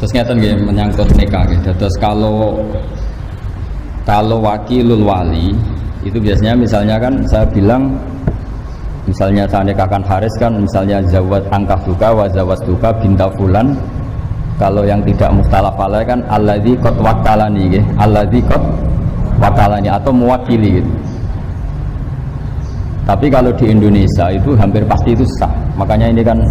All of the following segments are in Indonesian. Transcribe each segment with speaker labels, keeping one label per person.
Speaker 1: Terus ngeten nggih menyangkut nikah gitu. Terus kalau wakilul wali itu biasanya misalnya kan saya bilang misalnya saya nikahkan Haris kan misalnya zawat angkah duka wa zawat duka binta fulan. Kalau yang tidak mustalaf alaih kan alladzi qad wakalani nggih, alladzi qad wakalani atau mewakili gitu. Tapi kalau di Indonesia itu hampir pasti itu sah. Makanya ini kan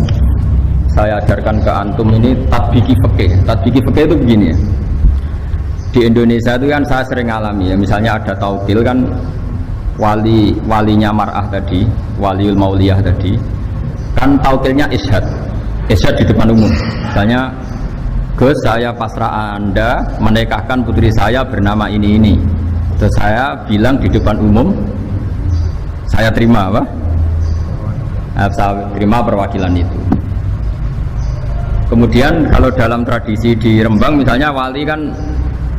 Speaker 1: saya ajarkan ke antum ini tatbiki fikih. Tatbiki fikih itu begini ya. Di Indonesia itu kan saya sering alami ya, misalnya ada taukil kan walinya mar'ah tadi, waliul mauliyah tadi, kan taukilnya ishad di depan umum. Misalnya, Gus saya pasrah Anda menikahkan putri saya bernama ini. Terus saya bilang di depan umum, saya terima apa? Saya terima perwakilan itu. Kemudian kalau dalam tradisi di Rembang misalnya wali kan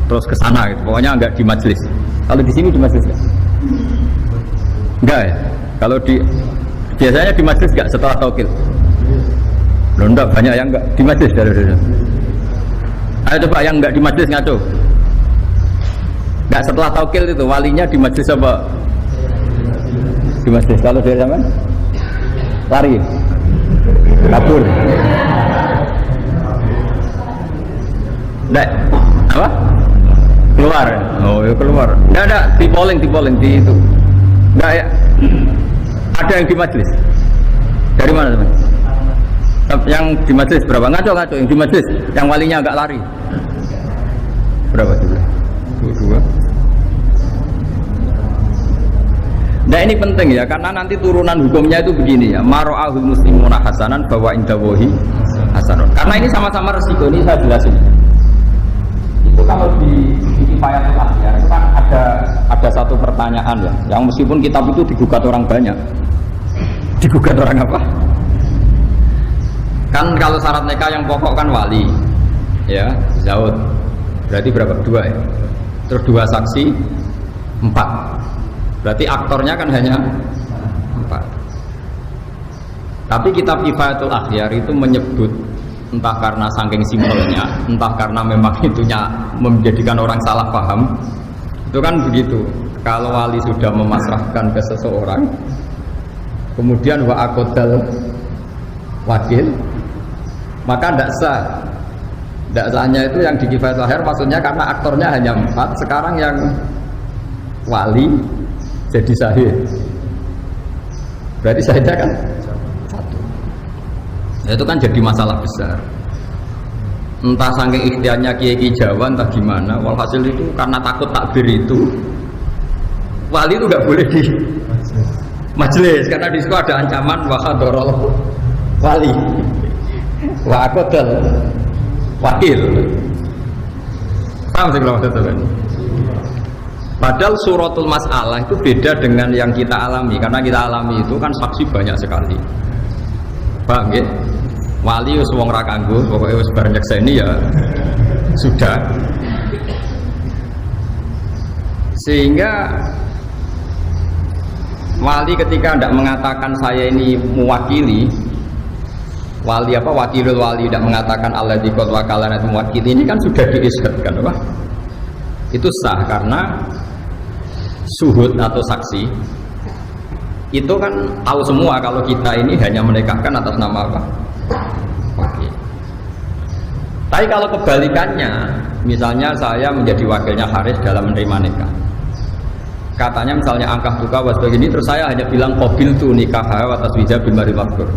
Speaker 1: terus ke sana gitu. Pokoknya enggak di majelis. Kalau di sini di majelis enggak? Enggak ya? Kalau biasanya di majelis enggak setelah taukil? Loh enggak, banyak yang enggak di majelis dari. Ayo coba yang enggak di majelis ngaco. Enggak setelah taukil itu walinya di majelis apa? Di majelis. Kalau dari zaman lari. Kabur. Enggak. Apa? Keluar. Oh, ya keluar. Enggak ada di polling di itu. Enggak ya. Ada yang di majelis. Dari mana, teman? Yang di majelis berapa? Ngaco yang di majelis yang walinya agak lari. Berapa juga? Dua. Nah ini penting ya, karena nanti turunan hukumnya itu begini ya. Maro'ahul muslimuna hasanan bahwa indawohi hasanun. Karena ini sama-sama resiko, ini saya jelasin. Itu kalau di kifayatul akhyar itu kan ada satu pertanyaan ya, yang meskipun kitab itu digugat orang banyak. Digugat orang apa? Kan kalau syarat nikah yang pokok kan wali, ya, zaud. Berarti berapa? 2 ya. Terus 2 saksi 4. Berarti aktornya kan hanya 4. Tapi kitab kifayatul akhyar itu menyebut entah karena saking simbolnya, entah karena memang itunya menjadikan orang salah paham. Itu kan begitu. Kalau wali sudah memasrahkan ke seseorang, kemudian wa aqdal wakil, maka tidak sah. Tidak sahnya itu yang di kifayatul akhyar maksudnya karena aktornya hanya 4, sekarang yang wali jadi sahih. Berarti sahihnya kan 1. Nah, itu kan jadi masalah besar. Entah saking ikhtiarnya kiai Jawa entah gimana, walhasil itu karena takut takbir itu wali itu nggak boleh di majelis karena di situ ada ancaman wahadorol wali wakodal wakil. Paham sih kalau maksudnya? Padahal suratul mas'alah itu beda dengan yang kita alami, karena kita alami itu kan saksi banyak sekali. Paham nggih? Wali wis wong ra kanggo, pokoke wis bar nyekseni ya sudah. Sehingga wali ketika tidak mengatakan saya ini mewakili, wali apa wakilul wali tidak mengatakan alladzi qad wakalana itu mewakili, ini kan sudah diisyhadkan apa? Itu sah karena suhud atau saksi itu kan tahu semua kalau kita ini hanya menikahkan atas nama apa? Wakil. Tapi kalau kebalikannya, misalnya saya menjadi wakilnya Haris dalam menerima nikah, katanya misalnya angkah duka wasbagini, terus saya hanya bilang qabil tu nikah wa taswija bil mari mafkur,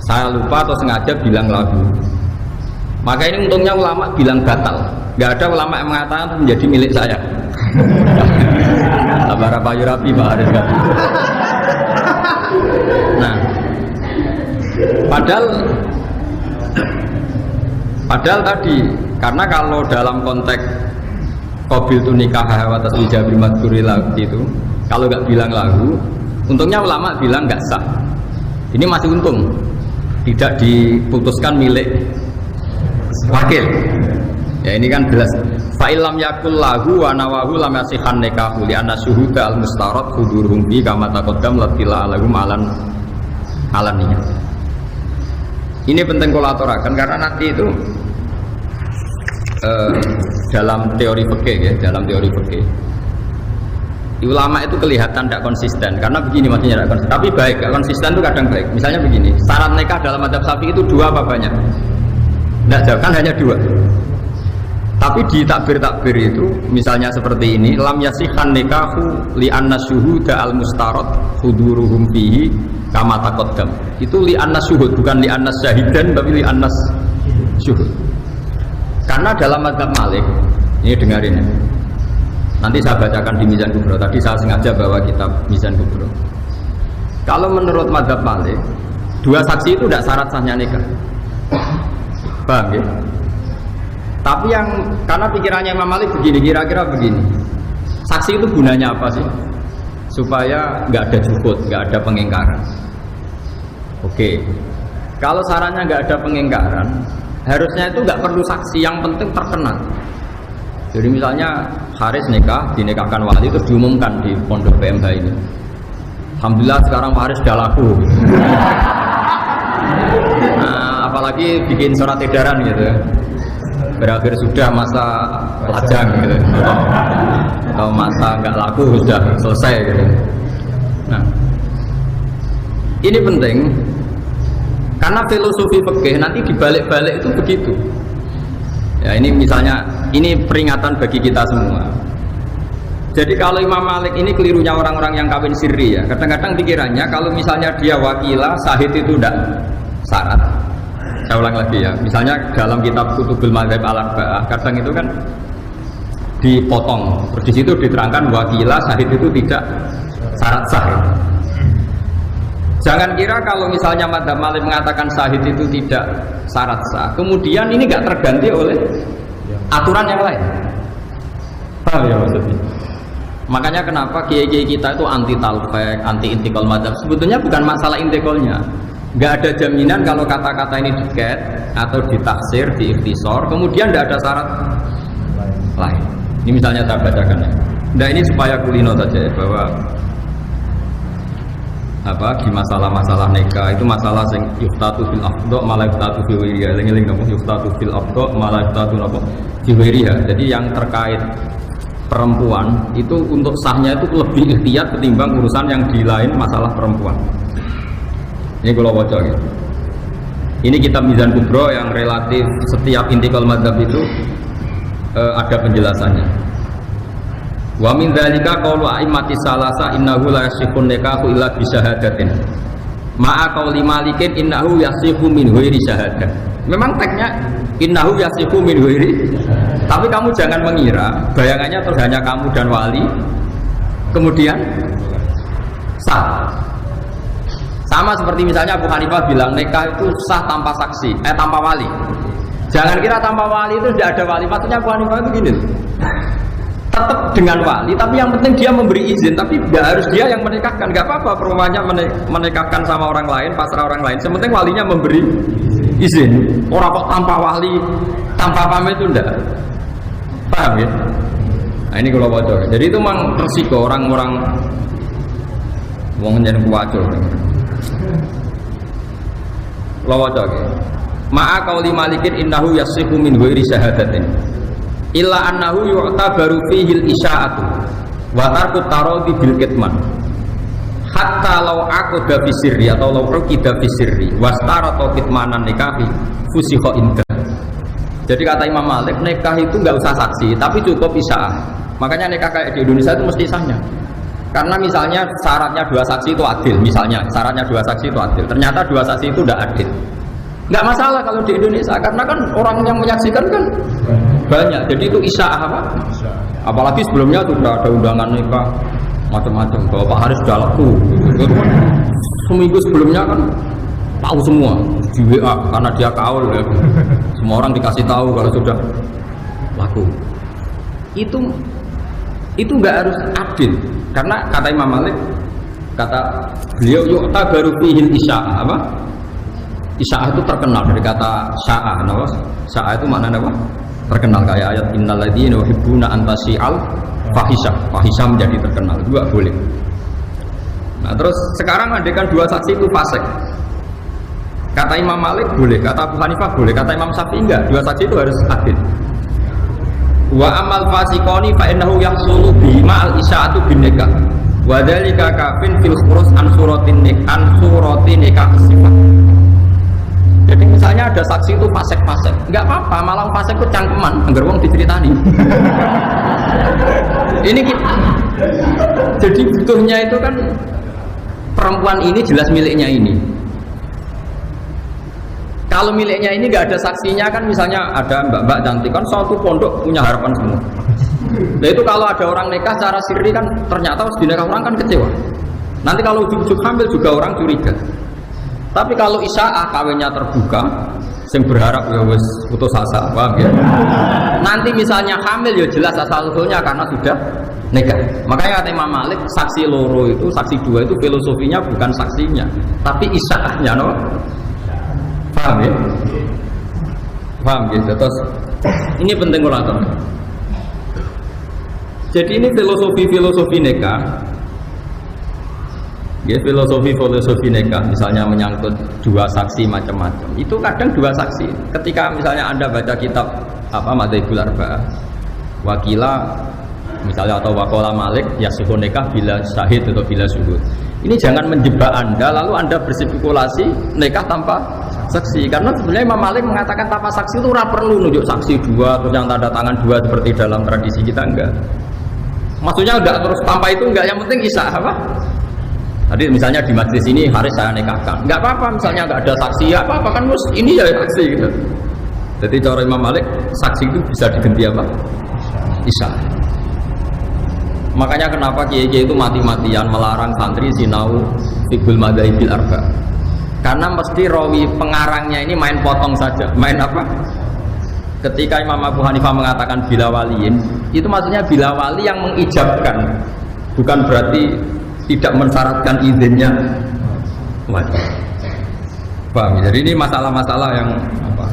Speaker 1: saya lupa atau sengaja bilang lagu, maka ini untungnya ulama bilang batal. Nggak ada ulama yang mengatakan itu menjadi milik saya. Abara payu rapi Pak Haris kan. Nah, padahal tadi karena kalau dalam konteks qabil tu nikah wa taswija bil madhkuri itu kalau nggak bilang lagu, untungnya ulama bilang nggak sah. Ini masih untung tidak diputuskan milik wakil. Ya ini kan jelas. Fa'ilam yakul lahu wa nawahu lam yasihan nikahu li anna syuhuda al mustarad huduruhum bi kama taqaddam latila alahum alaninya. Ini penting kolaborakan karena nanti itu dalam teori fikih ya, dalam teori fikih ulama itu kelihatan tidak konsisten karena begini maksudnya tidak konsisten, tapi baik, tidak konsisten itu kadang baik. Misalnya begini, syarat nikah dalam madzhab Syafi'i itu 2 apa banyak? Tidak jauh, kan hanya 2. Tapi di takbir-takbir itu misalnya seperti ini, lam yasihan nikahu li anna syuhuda al mustarad huduruhum fihi kama taqaddam. Itu li anna syuhud, bukan li anna syahidan, tapi li anna syuhud. Karena dalam madzhab Malik, ini dengarin ya. Nanti saya bacakan di Mizan Kubro. Tadi saya sengaja bawa kitab Mizan Kubro. Kalau menurut madzhab Malik, 2 saksi itu tidak syarat sahnya nikah. Paham ya? Tapi yang karena pikirannya Imam Malik begini, kira-kira begini. Saksi itu gunanya apa sih? Supaya nggak ada juhud, nggak ada pengingkaran. Oke. Kalau sarannya nggak ada pengingkaran, harusnya itu nggak perlu saksi, yang penting terkenal. Jadi misalnya Haris nikah, dinikahkan wali terus diumumkan di pondok PMH ini. Alhamdulillah sekarang Haris sudah laku. Nah, apalagi bikin surat edaran gitu. Berakhir sudah masa lajang gitu. Atau masa nggak laku sudah selesai gitu. Nah, ini penting karena filosofi fikih nanti dibalik-balik itu begitu. Ya ini misalnya, ini peringatan bagi kita semua. Jadi kalau Imam Malik ini kelirunya orang-orang yang kawin sirri ya. Kadang-kadang pikirannya kalau misalnya dia wakilah, sahid itu tidak syarat. Saya ulang lagi ya. Misalnya dalam kitab Kutubul Madzhab al-Arba'ah, kadang itu kan dipotong. Terus di situ diterangkan wakilah, sahid itu tidak syarat sah. Jangan kira kalau misalnya madzhab Malik mengatakan syahid itu tidak syarat sah, kemudian ini nggak terganti oleh aturan yang lain. Paham ya maksudnya? Makanya kenapa kiai-kiai kita itu anti talfek, anti intikal madzhab. Sebetulnya bukan masalah intikalnya. Nggak ada jaminan kalau kata-kata ini diket atau ditaksir, diikhtisor, kemudian nggak ada syarat lain. Ini misalnya saya bacakan ya. Nah ini supaya kulino saja ya, bahwa di masalah-masalah nikah itu masalah sing yuftatu fil afdha malah yuftatu fi wiriha. Eling-eling napa yuftatu fil afdha malah yuftatu napa fi wiriha. Jadi yang terkait perempuan itu untuk sahnya itu lebih ikhtiyat ketimbang urusan yang di lain masalah perempuan. Ini kalau baca gitu. Ini kitab Mizan Kubro yang relatif setiap intikal madzhab itu ada penjelasannya. Wa min dzalika qaulu a'immati salasa innahu la yasihhu nikahu illa bi syahadatin. Ma'a qauli Malikin innahu yasihhu min ghairi syahadah. Memang teksnya innahu yasihhu min ghairi. Tapi kamu jangan mengira bayangannya terus hanya kamu dan wali kemudian sah. Sama seperti misalnya Abu Hanifah bilang nikah itu sah tanpa saksi, tanpa wali. Jangan kira tanpa wali itu tidak ada wali. Maksudnya Abu Hanifah itu gini. Tetap dengan wali, tapi yang penting dia memberi izin, tapi tidak harus dia yang menikahkan. Gak apa-apa perempuannya menikahkan sama orang lain, pasrah orang lain. Sementing walinya memberi izin. Orang kok tanpa wali, tanpa pamit itu enggak. Paham ya? Nah ini kalau bocor. Jadi itu memang resiko orang-orang wong jeneng kuwaco. Kalau bocor. Ma'a qauli Malikin innahu yasihhu min ghairi syahadatin. Illa annahu yu'tabaru fihi al-isya'atu wa tarku taradi bil kitman hatta law aqda fi sirri atau law uqida fi sirri wastarata kitmanan nikahi fusikha indah. Jadi kata Imam Malik nikah itu enggak usah saksi tapi cukup isya'ah. Makanya nikah kayak di Indonesia itu mesti sahnya. Karena misalnya syaratnya 2 saksi itu adil, misalnya syaratnya 2 saksi itu adil. Ternyata 2 saksi itu tidak adil. Enggak masalah kalau di Indonesia karena kan orang yang menyaksikan kan banyak, jadi itu isya'ah apa? Apalagi sebelumnya sudah ada undangan nikah macam-macam, bahwa Pak Haris sudah laku. Seminggu sebelumnya kan tahu semua di WA karena dia kaul ya. Semua orang dikasih tahu kalau sudah laku. Itu nggak harus adil, karena kata Imam Malik, kata beliau yu'tabaru fihil isya'ah apa? Isya'ah itu terkenal dari kata sya'ah, no? Sya'ah itu maknanya apa? Terkenal kayak ayat innal ladzina yuhibbuna an tasyi'al fahisha menjadi terkenal. Juga boleh. Nah, terus sekarang andekan 2 saksi itu fasik. Kata Imam Malik boleh, kata Abu Hanifah boleh, kata Imam Syafi'i enggak. 2 saksi itu harus adil. Wa amal fasikoni fa innahu yahsulu bima al isaatu bin nikah. Wa dzalika kafin fil khurus an suratin nikah sifat. Jadi misalnya ada saksi itu fasek-fasek, enggak apa-apa, malah fasek itu cangkeman, anggar wong diceritani. Ini kita. Jadi butuhnya itu kan perempuan ini jelas miliknya ini. Kalau miliknya ini nggak ada saksinya kan, misalnya ada mbak-mbak cantik kan, suatu pondok punya harapan semua. Nah itu kalau ada orang nikah secara sirri kan, ternyata harus dinikah orang kan kecewa. Nanti kalau ujuk-ujuk hamil juga orang curiga. Tapi kalau isya'ah kawinnya terbuka, yang berharap ya wis putus asa, paham ya? Nanti misalnya hamil ya jelas asal usulnya karena sudah nikah. Makanya kata Imam Malik, saksi loro itu, saksi dua itu filosofinya bukan saksinya, tapi isya'ahnya, no? Paham ya? Paham gitu. Terus ini penting ulang. Jadi ini filosofi nikah. Ya, filosofi nikah misalnya menyangkut dua saksi macam-macam. Itu kadang dua saksi. Ketika misalnya Anda baca kitab apa Madzhabul Arba'ah, wakila misalnya atau waqala Malik ya suhu nikah bila syahid atau bila syuhud. Ini jangan menjebak Anda lalu Anda berspekulasi nikah tanpa saksi. Karena sebenarnya Imam Malik mengatakan tanpa saksi itu ora perlu nunjuk saksi dua terus yang tanda tangan dua seperti dalam tradisi kita, enggak. Maksudnya enggak terus tanpa itu enggak, yang penting isya apa? Tadi misalnya di majlis ini hari saya nikahkan, nggak apa-apa misalnya nggak ada saksi, ya apa-apa kan mus ini ya saksi gitu. Jadi cara Imam Malik saksi itu bisa diganti apa? Isya. Makanya kenapa kiai-kiai itu mati-matian melarang santri sinau fiqhul madzhabil arba. Karena mesti rawi pengarangnya ini main potong saja, main apa? Ketika Imam Abu Hanifah mengatakan bila waliin, itu maksudnya bila wali yang mengijabkan, bukan berarti tidak mensyaratkan izinnya wajib. Paham? Jadi ini masalah-masalah yang apa,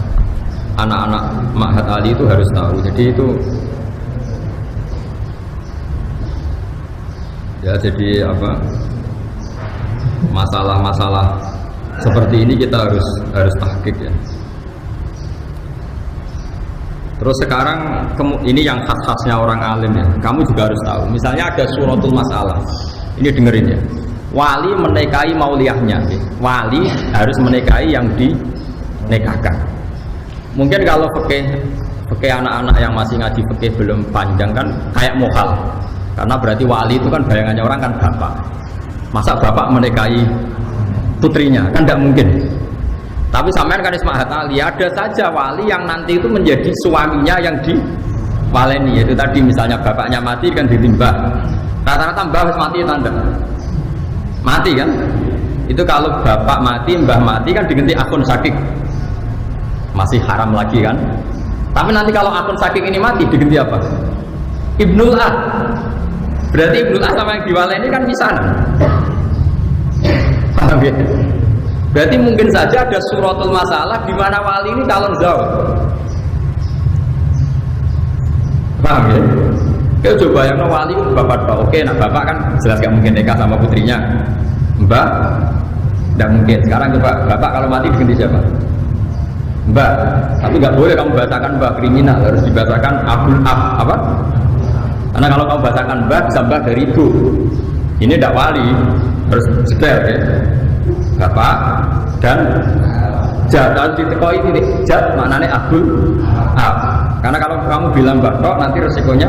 Speaker 1: anak-anak Ma'had Ali itu harus tahu. Jadi itu ya, jadi apa, masalah-masalah seperti ini kita harus tahqiq ya. Terus sekarang ini yang khas-khasnya orang alim ya. Kamu juga harus tahu. Misalnya ada suratul masalah. Ini dengerin ya. Wali menikahi mauliyahnya. Wali harus menikahi yang dinikahkan. Mungkin kalau fikih anak-anak yang masih ngaji fikih belum panjang kan kayak mukhal. Karena berarti wali itu kan bayangannya orang kan bapak. Masa bapak menikahi putrinya? Kan tidak mungkin. Tapi sampean kan Ismail Ali, ada saja wali yang nanti itu menjadi suaminya yang diwaleni. Yaitu tadi misalnya bapaknya mati kan ditimbah. Rata-rata mbah mati tanda mati kan, itu kalau bapak mati mbah mati kan diganti akun sakik, masih haram lagi kan. Tapi nanti kalau akun sakik ini mati diganti apa? Ibnul Ah. Berarti Ibnul Ah sama yang diwaleni kan misanan. Paham ya? Berarti mungkin saja ada suratul masalah di mana wali ini calon zawj. Paham ya? Kau coba yang wali bapak tok, oke, nah bapak kan jelas gak mungkin nikah sama putrinya, mbak, tidak mungkin. Sekarang coba bapak kalau mati diganti siapa? Mbak, tapi nggak boleh kamu bahasakan mbak, kriminal, harus dibahasakan abul ab, apa? Karena kalau kamu bahasakan mbak, bisa mbak dari ibu. Ini tidak wali, harus setel ya. Bapak dan jat, harus ditekoi ini, jat maknanya abul ab. Karena kalau kamu bilang mbak tok, nanti resikonya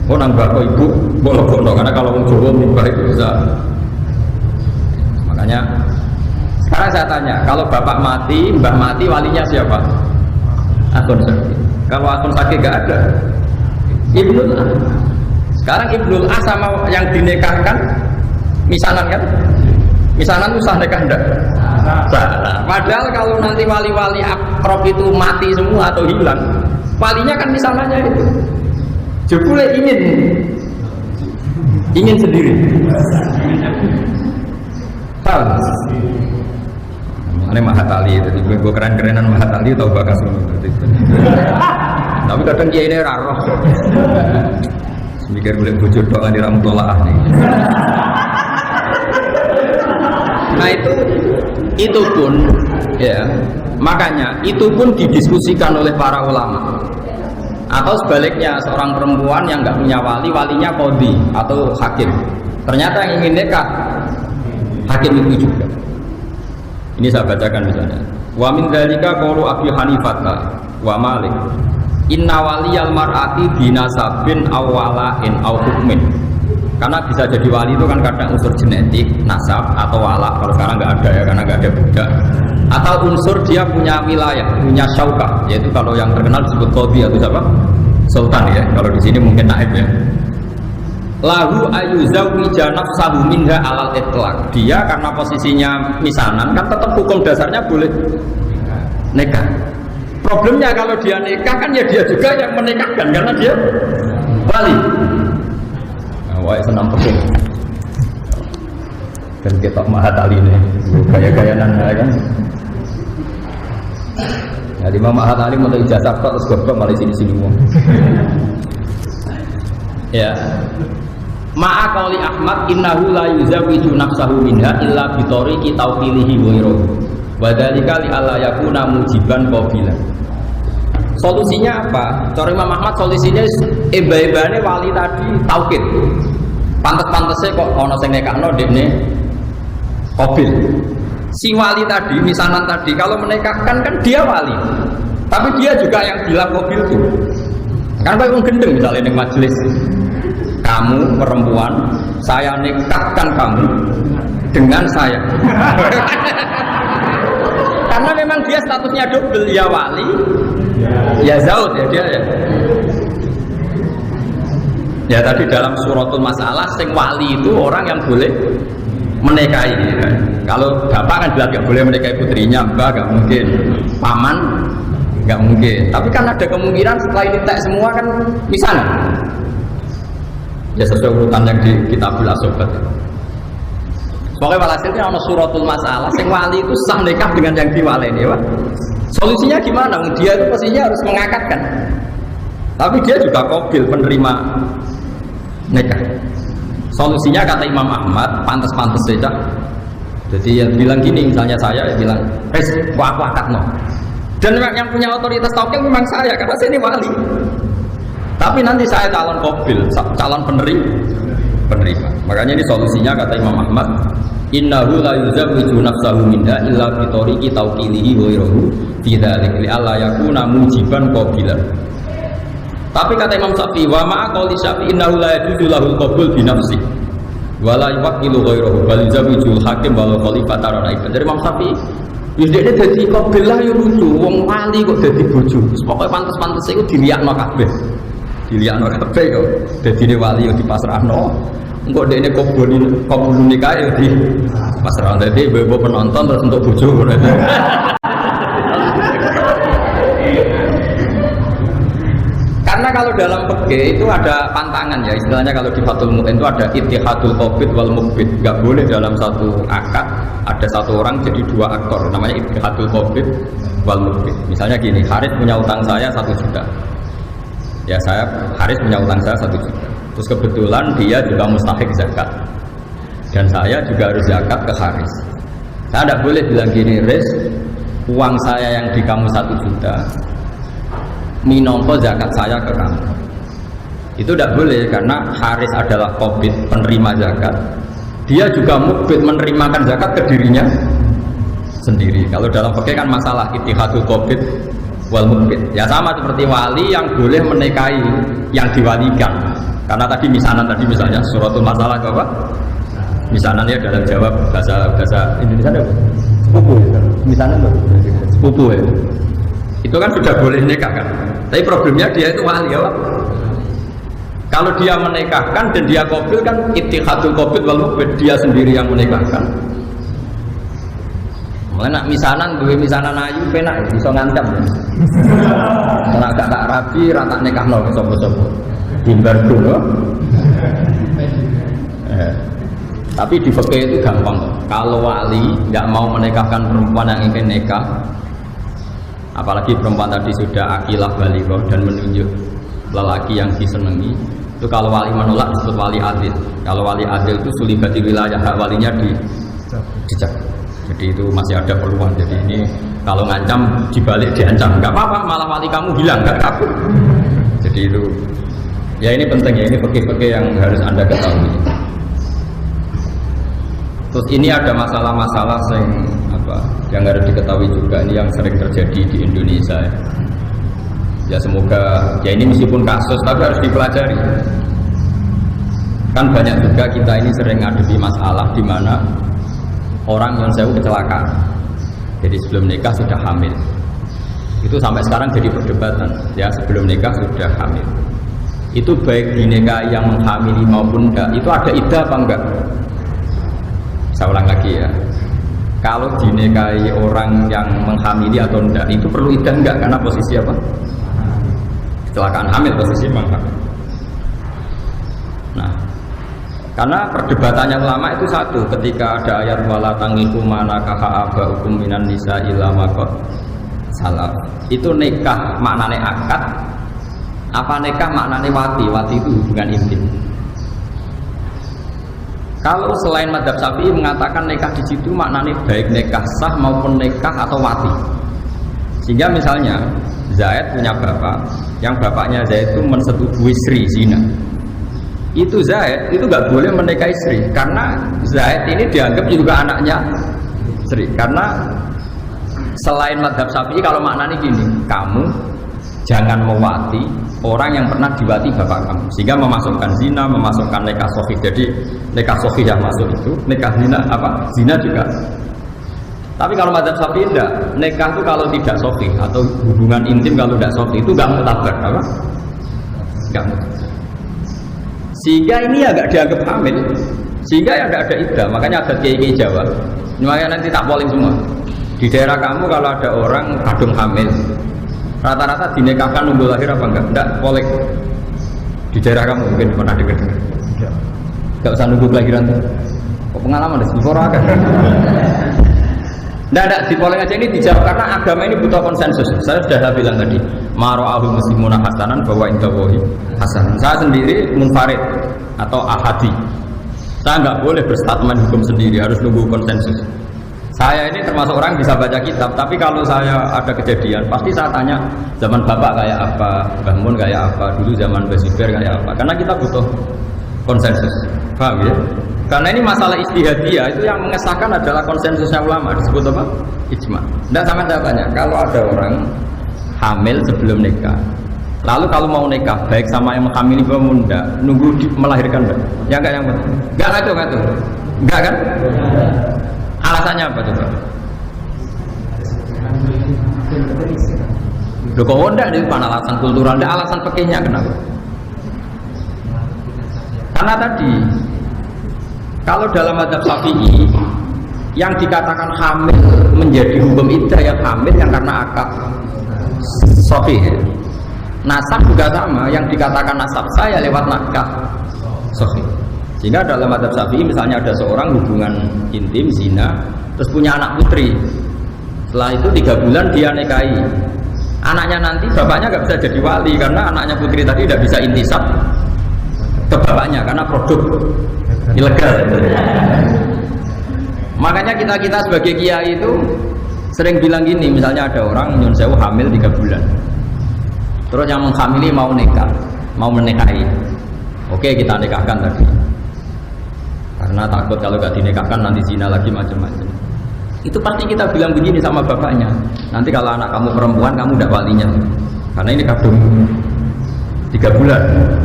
Speaker 1: oh nambah kok ibu bolong-bolong, karena kalau orang Jawa mbah itu bisa. Makanya sekarang saya tanya, kalau bapak mati, mbah mati, walinya siapa? Akun sakit. Kalau akun sakit gak ada, Ibnul Ah. Sekarang Ibnul Ah sama yang dinikahkan misanan kan? Misanan itu sah nikah enggak? Salah. Padahal kalau nanti wali-wali akrab itu mati semua atau hilang, walinya kan misanannya itu. Jebule ingin sendiri. Tahu? Ini Mahatali, jadi gue keren-kerenan Mahatali tau bakas semua. Tapi kadang dia ini raro. Mikir boleh bujur doa di ramutollah nih. Nah itu pun ya, makanya itu pun didiskusikan oleh para ulama. Atau sebaliknya seorang perempuan yang nggak punya wali, walinya qadhi atau hakim. Ternyata yang ingin nikah hakim itu juga. Ini saya bacakan misalnya. Wa min dzalika qaulu Abi Hanifah wa Malik. Inna waliyal mar'ati binasabin aw wala'in aw hukmin. Karena bisa jadi wali itu kan kadang unsur genetik, nasab atau wala. Kalau sekarang nggak ada ya, karena nggak ada budak. Atau unsur dia punya wilayah, punya syaukah, yaitu kalau yang terkenal disebut qadhi atau siapa? Sultan ya. Kalau di sini mungkin naib ya. Lahu ayuzawwija nafsahu minha alal itlaq. Dia karena posisinya misanan kan tetap hukum dasarnya boleh nikah. Problemnya kalau dia nikah kan ya dia juga yang menikahkan karena dia wali. Wah, senang peking. Dan kita mahat ali ini, gaya-gayanan kan. Ya, di Imam Mahat Ali mau ijazah terus goblok malah sini-sini mau. Ya. Ma'a qauli Ahmad innahu la yuzawwiju nafsahu minha illa bi tariqi tawqilihi ghairuhu. Wa dzalika li alla yakuna mujiban qabilan. Solusinya apa? Cara Imam Ahmad solusinya eba-ebane wali tadi taukid. Pantes-pantese kok ana sing nekakno dekne qabil. Si wali tadi, misanan tadi kalau menikahkan kan dia wali. Tapi dia juga yang bilang qabil itu. Kan kayak gendeng misalnya di majelis. Kamu perempuan, saya nikahkan kamu dengan saya. Karena memang dia statusnya double, ya wali, ya zaud ya dia ya. Ya tadi dalam suratul masalah, sing wali itu orang yang boleh menikahi. Ya. Kalau bapak kan bilang nggak boleh menikahi putrinya, mbak nggak mungkin, paman nggak mungkin. Tapi kan ada kemungkinan setelah ini tek semua kan misalnya. Ya sesuai urutan yang di Kitabul Asobat. Pokoknya walhasilnya ada suratul masalah, sing wali itu sah nikah dengan yang diwaleni, ya Pak. Solusinya gimana? Dia itu pastinya harus mengakatkan. Tapi dia juga qabil penerima nikah. Solusinya kata Imam Ahmad, pantas-pantas saja. Jadi yang bilang gini, misalnya saya bilang, "Wes, aku akad no." Dan yang punya otoritas tauqil memang saya, karena saya ini wali. Tapi nanti saya calon qabil, calon penerima. Makanya ini solusinya kata Imam Ahmad, innahu la yuzawwiju nafsahu minha illa bi tariqi tawqilihi ghairuhu fi dzalik li alla yakuna mujiban qabilan. Tapi kata Imam Syafi'i, wa ma'a qauli Syafi'i innahu la yajuzu lahul qabul bi nafsi wa la yuwakkilu ghairuhu bal yuzawwijul hakim wal khalifata ra'iban. Dari Imam Syafi'i, wis dekne dadi qabil lah ya lucu, wong wali kok dadi bojo. Pokoke pantes-pantes iku diliakno kabeh. Diliakno kabeh kok dadine wali yo dipasrahno. Engko dekne qabul nikah yo di pasrahno. Dadi ibu penonton terus untuk bojo ngono. Karena kalau dalam fikih itu ada pantangan ya, istilahnya kalau di Fathul Mu'in itu ada ittihadul qabid wal muqbid. Enggak boleh dalam satu akad ada satu orang jadi dua aktor, namanya ittihadul qabid wal muqbid. Misalnya gini, Haris punya utang saya 1 juta. Ya Haris punya utang saya 1 juta. Terus kebetulan dia juga mustahik zakat. Dan saya juga harus zakat ke Haris. Saya tidak boleh bilang gini, Riz, uang saya yang di kamu 1 juta minongko zakat saya ke kamu. Itu tidak boleh karena Haris adalah qabid penerima zakat. Dia juga mukbid menerimakan zakat ke dirinya sendiri. Kalau dalam fikih kan masalah ittihadul qabid wal mukbid. Ya sama seperti wali yang boleh menikahi yang diwalikan. Karena tadi misanan tadi misalnya suratul masalah apa? Misanan ya dalam jawab bahasa Indonesia apa? Sepupu. Misanan apa? Sepupu ya. Itu kan sudah boleh nikah kan. Tapi problemnya dia itu wali ya Pak. Kalau dia menikahkan dan dia qabil kan ittihadul qabid wal muqbid, dia sendiri yang menikahkan. Mulai nak misanan, duwe misanan ayu penak bisa ngancam. Ora gak tak rabi, ra tak nikahno sapa-sapa. Dimbar dulu. Tapi di fikih itu gampang. Kalau wali nggak mau menikahkan perempuan yang ingin nikah, apalagi perempuan tadi sudah akilah baligh dan menunjuk lelaki yang disenangi, itu kalau wali menolak disebut wali adil. Kalau wali adil itu sulibatil wilayah, hak walinya dicabut. Jadi itu masih ada peluang. Jadi ini kalau ngancam dibalik diancam, nggak apa-apa, malah wali kamu hilang, nggak kabur. Jadi itu, ya ini penting ya, ini fikih-fikih yang harus Anda ketahui. Terus ini ada masalah-masalah yang harus diketahui juga, ini yang sering terjadi di Indonesia. Ya semoga, ya ini meskipun kasus tapi harus dipelajari. Kan banyak juga kita ini sering ngadepi masalah di mana orang yang saya kecelakaan. Jadi sebelum nikah sudah hamil. Itu sampai sekarang jadi perdebatan. Ya sebelum nikah sudah hamil. Itu baik dinikahi yang menghamili maupun enggak. Itu ada iddah apa enggak? Saya ulang lagi ya. Kalau dinikahi orang yang menghamili atau enggak, itu perlu iddah enggak? Karena posisi apa? Kecelakaan hamil, posisi menghamil. Nah, karena perdebatannya ulama itu satu, ketika ada ayat wala tangiku manakaha abaukum minan nisa illa maqad salaf. Itu nikah maknane akad, apa nikah maknane wati? Wati itu hubungan intim. Kalau selain mazhab Syafi'i mengatakan nikah di situ maknane baik nikah sah maupun nikah atau wati. Sehingga misalnya Zaid punya bapak, yang bapaknya Zaid itu mensetujui Sri zina. Itu Zaid itu nggak boleh menikahi Sri karena Zaid ini dianggap juga anaknya Sri. Karena selain mazhab Syafi'i kalau maknanya gini, kamu jangan mewati orang yang pernah diwati bapak kamu, sehingga memasukkan zina, memasukkan nikah sahih. Jadi nikah sahih yang masuk itu, nikah zina apa? Zina juga. Tapi kalau mazhab Syafi'i enggak, nikah itu kalau tidak sahih atau hubungan intim kalau tidak sahih itu nggak mutabar, apa? Nggak mutabar. Sehingga ini agak dianggap hamil, sehingga ya tidak ada iddah. Makanya ada kiai Jawa, makanya nanti tak polling semua. Di daerah kamu kalau ada orang kadung hamil, rata-rata dinikahkan nunggu lahir apa enggak? Enggak, polling. Di daerah kamu mungkin pernah dengar. Enggak usah nunggu kelahiran tuh. Kok pengalaman deh, sempurna kan? Tidak, di polling aja ini dijawab karena agama ini butuh konsensus. Saya sudah bilang tadi, maro'ahul muslimuna hasanan bahwa indawahi hasan. Saya sendiri munfarid atau ahadi. Saya nggak boleh berstatement hukum sendiri, harus nunggu konsensus. Saya ini termasuk orang bisa baca kitab, tapi kalau saya ada kejadian, pasti saya tanya zaman bapak kayak apa, Mbah Mun kayak apa, dulu zaman Mbah Zubair kayak apa. Karena kita butuh konsensus, paham ya? Karena ini masalah ijtihadiyah, itu yang mengesahkan adalah konsensusnya ulama, disebut apa? Ijma. Tidak sama saya tanya, kalau ada orang hamil sebelum nikah, lalu kalau mau nikah, baik sama yang menghamili maupun enggak, nunggu melahirkan enggak? Ya enggak yang betul. Enggak ngaco. Enggak kan? Alasannya apa coba? Loh kok enggak, itu bukan alasan kultural, enggak alasan fikihnya kenapa? Karena tadi kalau dalam mazhab Syafi'i yang dikatakan hamil menjadi hukum iddah yang hamil yang karena akad sahih. Nasab juga sama, yang dikatakan nasab saya lewat nakah sahih. Sehingga dalam mazhab Syafi'i misalnya ada seorang hubungan intim zina terus punya anak putri. Setelah itu 3 bulan dia nikahi. Anaknya nanti bapaknya nggak bisa jadi wali karena anaknya putri tadi tidak bisa intisab ke bapaknya karena produk ilegal. Makanya kita sebagai kiai itu sering bilang gini, misalnya ada orang nyun sewu hamil 3 bulan, terus yang menghamili mau nikah, mau menikahi, oke kita nikahkan tadi, karena takut kalau gak dinikahkan nanti zina lagi macam-macam. Itu pasti kita bilang begini sama bapaknya, nanti kalau anak kamu perempuan kamu tidak walinya, karena ini kadung 3 bulan.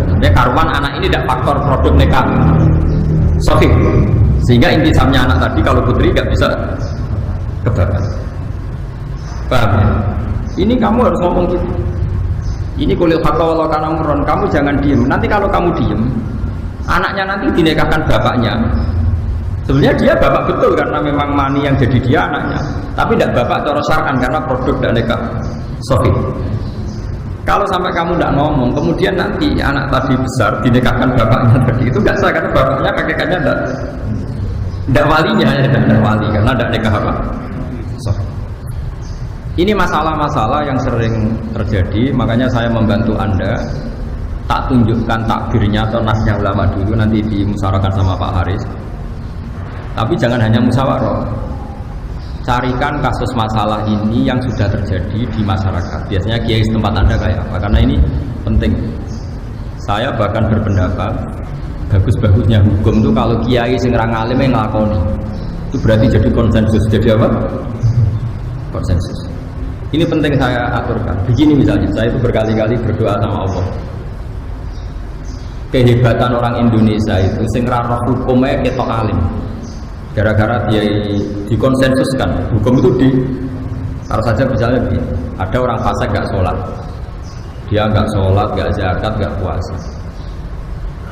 Speaker 1: Sebenarnya karuan anak ini tidak faktor produk nikah sahih, sehingga intisamnya anak tadi kalau putri nggak bisa ke bapak. Paham ya? Ini kamu harus ngomong gitu. Ini kulil haqqa walau kana murran, kamu jangan diem. Nanti kalau kamu diem, anaknya nanti dinikahkan bapaknya. Sebenarnya dia bapak betul karena memang mani yang jadi dia anaknya, tapi tidak bapak cara syar'an karena produk dan nikah sahih. Kalau sampai kamu tidak ngomong, kemudian nanti anak tadi besar dinikahkan bapaknya tadi, itu nggak sah karena bapaknya kakeknya tidak walinya, ya tidak wali karena tidak nikah apa. So, ini masalah-masalah yang sering terjadi, makanya saya membantu Anda. Tak tunjukkan takbirnya atau nasnya ulama dulu, nanti dimusyawarahkan sama Pak Haris. Tapi jangan hanya musyawarah. Carikan kasus masalah ini yang sudah terjadi di masyarakat. Biasanya kiai setempat Anda kayak apa? Karena ini penting. Saya bahkan berpendapat bagus-bagusnya hukum itu kalau kiai sing ra ngalim yang nglakoni. Itu berarti jadi konsensus. Jadi apa? Konsensus. Ini penting saya aturkan. Begini misalnya, saya itu berkali-kali berdoa sama Allah. Kehebatan orang Indonesia itu sing ra roh hukumnya ketok alim. Gara-gara dia dikonsensuskan. Hukum itu kalau saja misalnya begini, ada orang fasik gak sholat, dia gak sholat, gak zakat, gak puasa,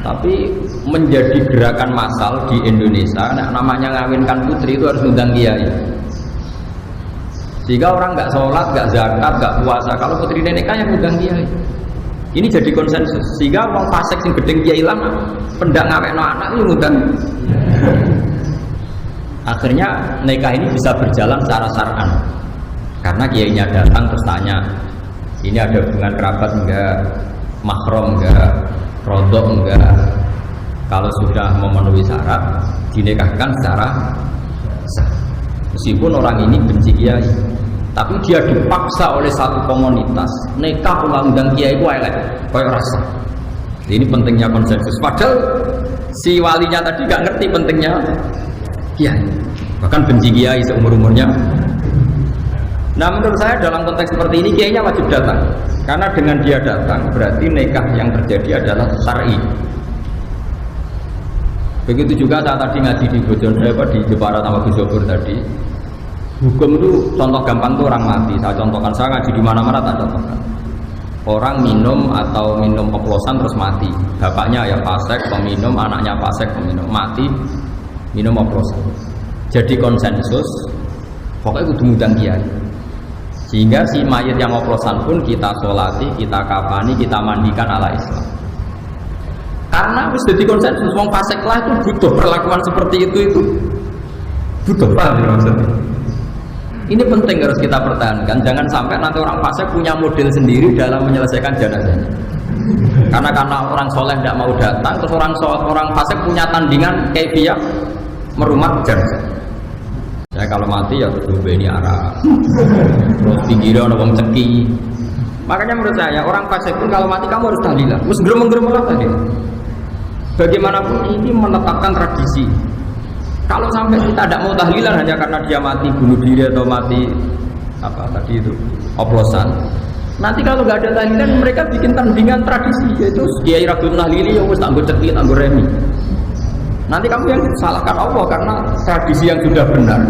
Speaker 1: tapi menjadi gerakan massal di Indonesia. Namanya ngawinkan putri itu harus undang kiai. Sehingga orang nggak sholat, nggak zakat, nggak puasa, kalau putri nikah yang undang kiai. Ini jadi konsensus. Sehingga orang fasik sing gedeng kiai lama, pendak ngawekno anak itu undang. Akhirnya nikah ini bisa berjalan secara syar'an. Karena kiainya datang terus tanya, ini ada hubungan kerabat enggak, mahram enggak, rodok enggak. Kalau sudah memenuhi syarat, dinikahkan secara sah. Meskipun orang ini benci kiai, tapi dia dipaksa oleh satu komunitas nikah undang kiai ku elek koyo rasa. Ini pentingnya konsensus. Padahal si walinya tadi gak ngerti pentingnya kiai, bahkan benci kiai seumur-umurnya. Nah menurut saya dalam konteks seperti ini kiainya wajib datang, karena dengan dia datang berarti nikah yang terjadi adalah syar'i. Begitu juga saat tadi ngaji di Bojonegoro di Jepara sama Gus Zobur tadi, hukum itu contoh gampang tuh orang mati. Saya contohkan, saya ngaji di mana-mana tak contohkan. Orang minum atau minum oplosan terus mati. Bapaknya ya fasik peminum, anaknya fasik peminum, mati minum oplosan. Jadi konsensus, pokoknya kudu ngundang kiai. Sehingga si mayit yang oplosan pun kita sholati, kita kafani, kita mandikan ala Islam. Karena harus jadi konsensus, wong fasik lah itu butuh perlakuan seperti itu butuh, paham ya maksudnya? Ini penting harus kita pertahankan. Jangan sampai nanti orang fasik punya model sendiri dalam menyelesaikan jenazahnya. Karena orang soleh tidak mau datang, terus orang fasik punya tandingan kaifiyah merumat jenazah. Ya kalau mati ya ini arah, terus pinggirnya ada wong ceki. Makanya menurut saya orang fasik pun kalau mati kamu harus tahlilan, mesti gerem-gerem lah tadi. Bagaimanapun ini menetapkan tradisi. Kalau sampai kita tidak mau tahlilan hanya karena dia mati bunuh diri atau mati apa tadi itu oplosan, nanti kalau nggak ada tahlilan mereka bikin tandingan tradisi, yaitu kiai ragu tahlili yang harus tangguh cekit, tangguh remi. Nanti kamu yang salahkan Allah karena tradisi yang sudah benar,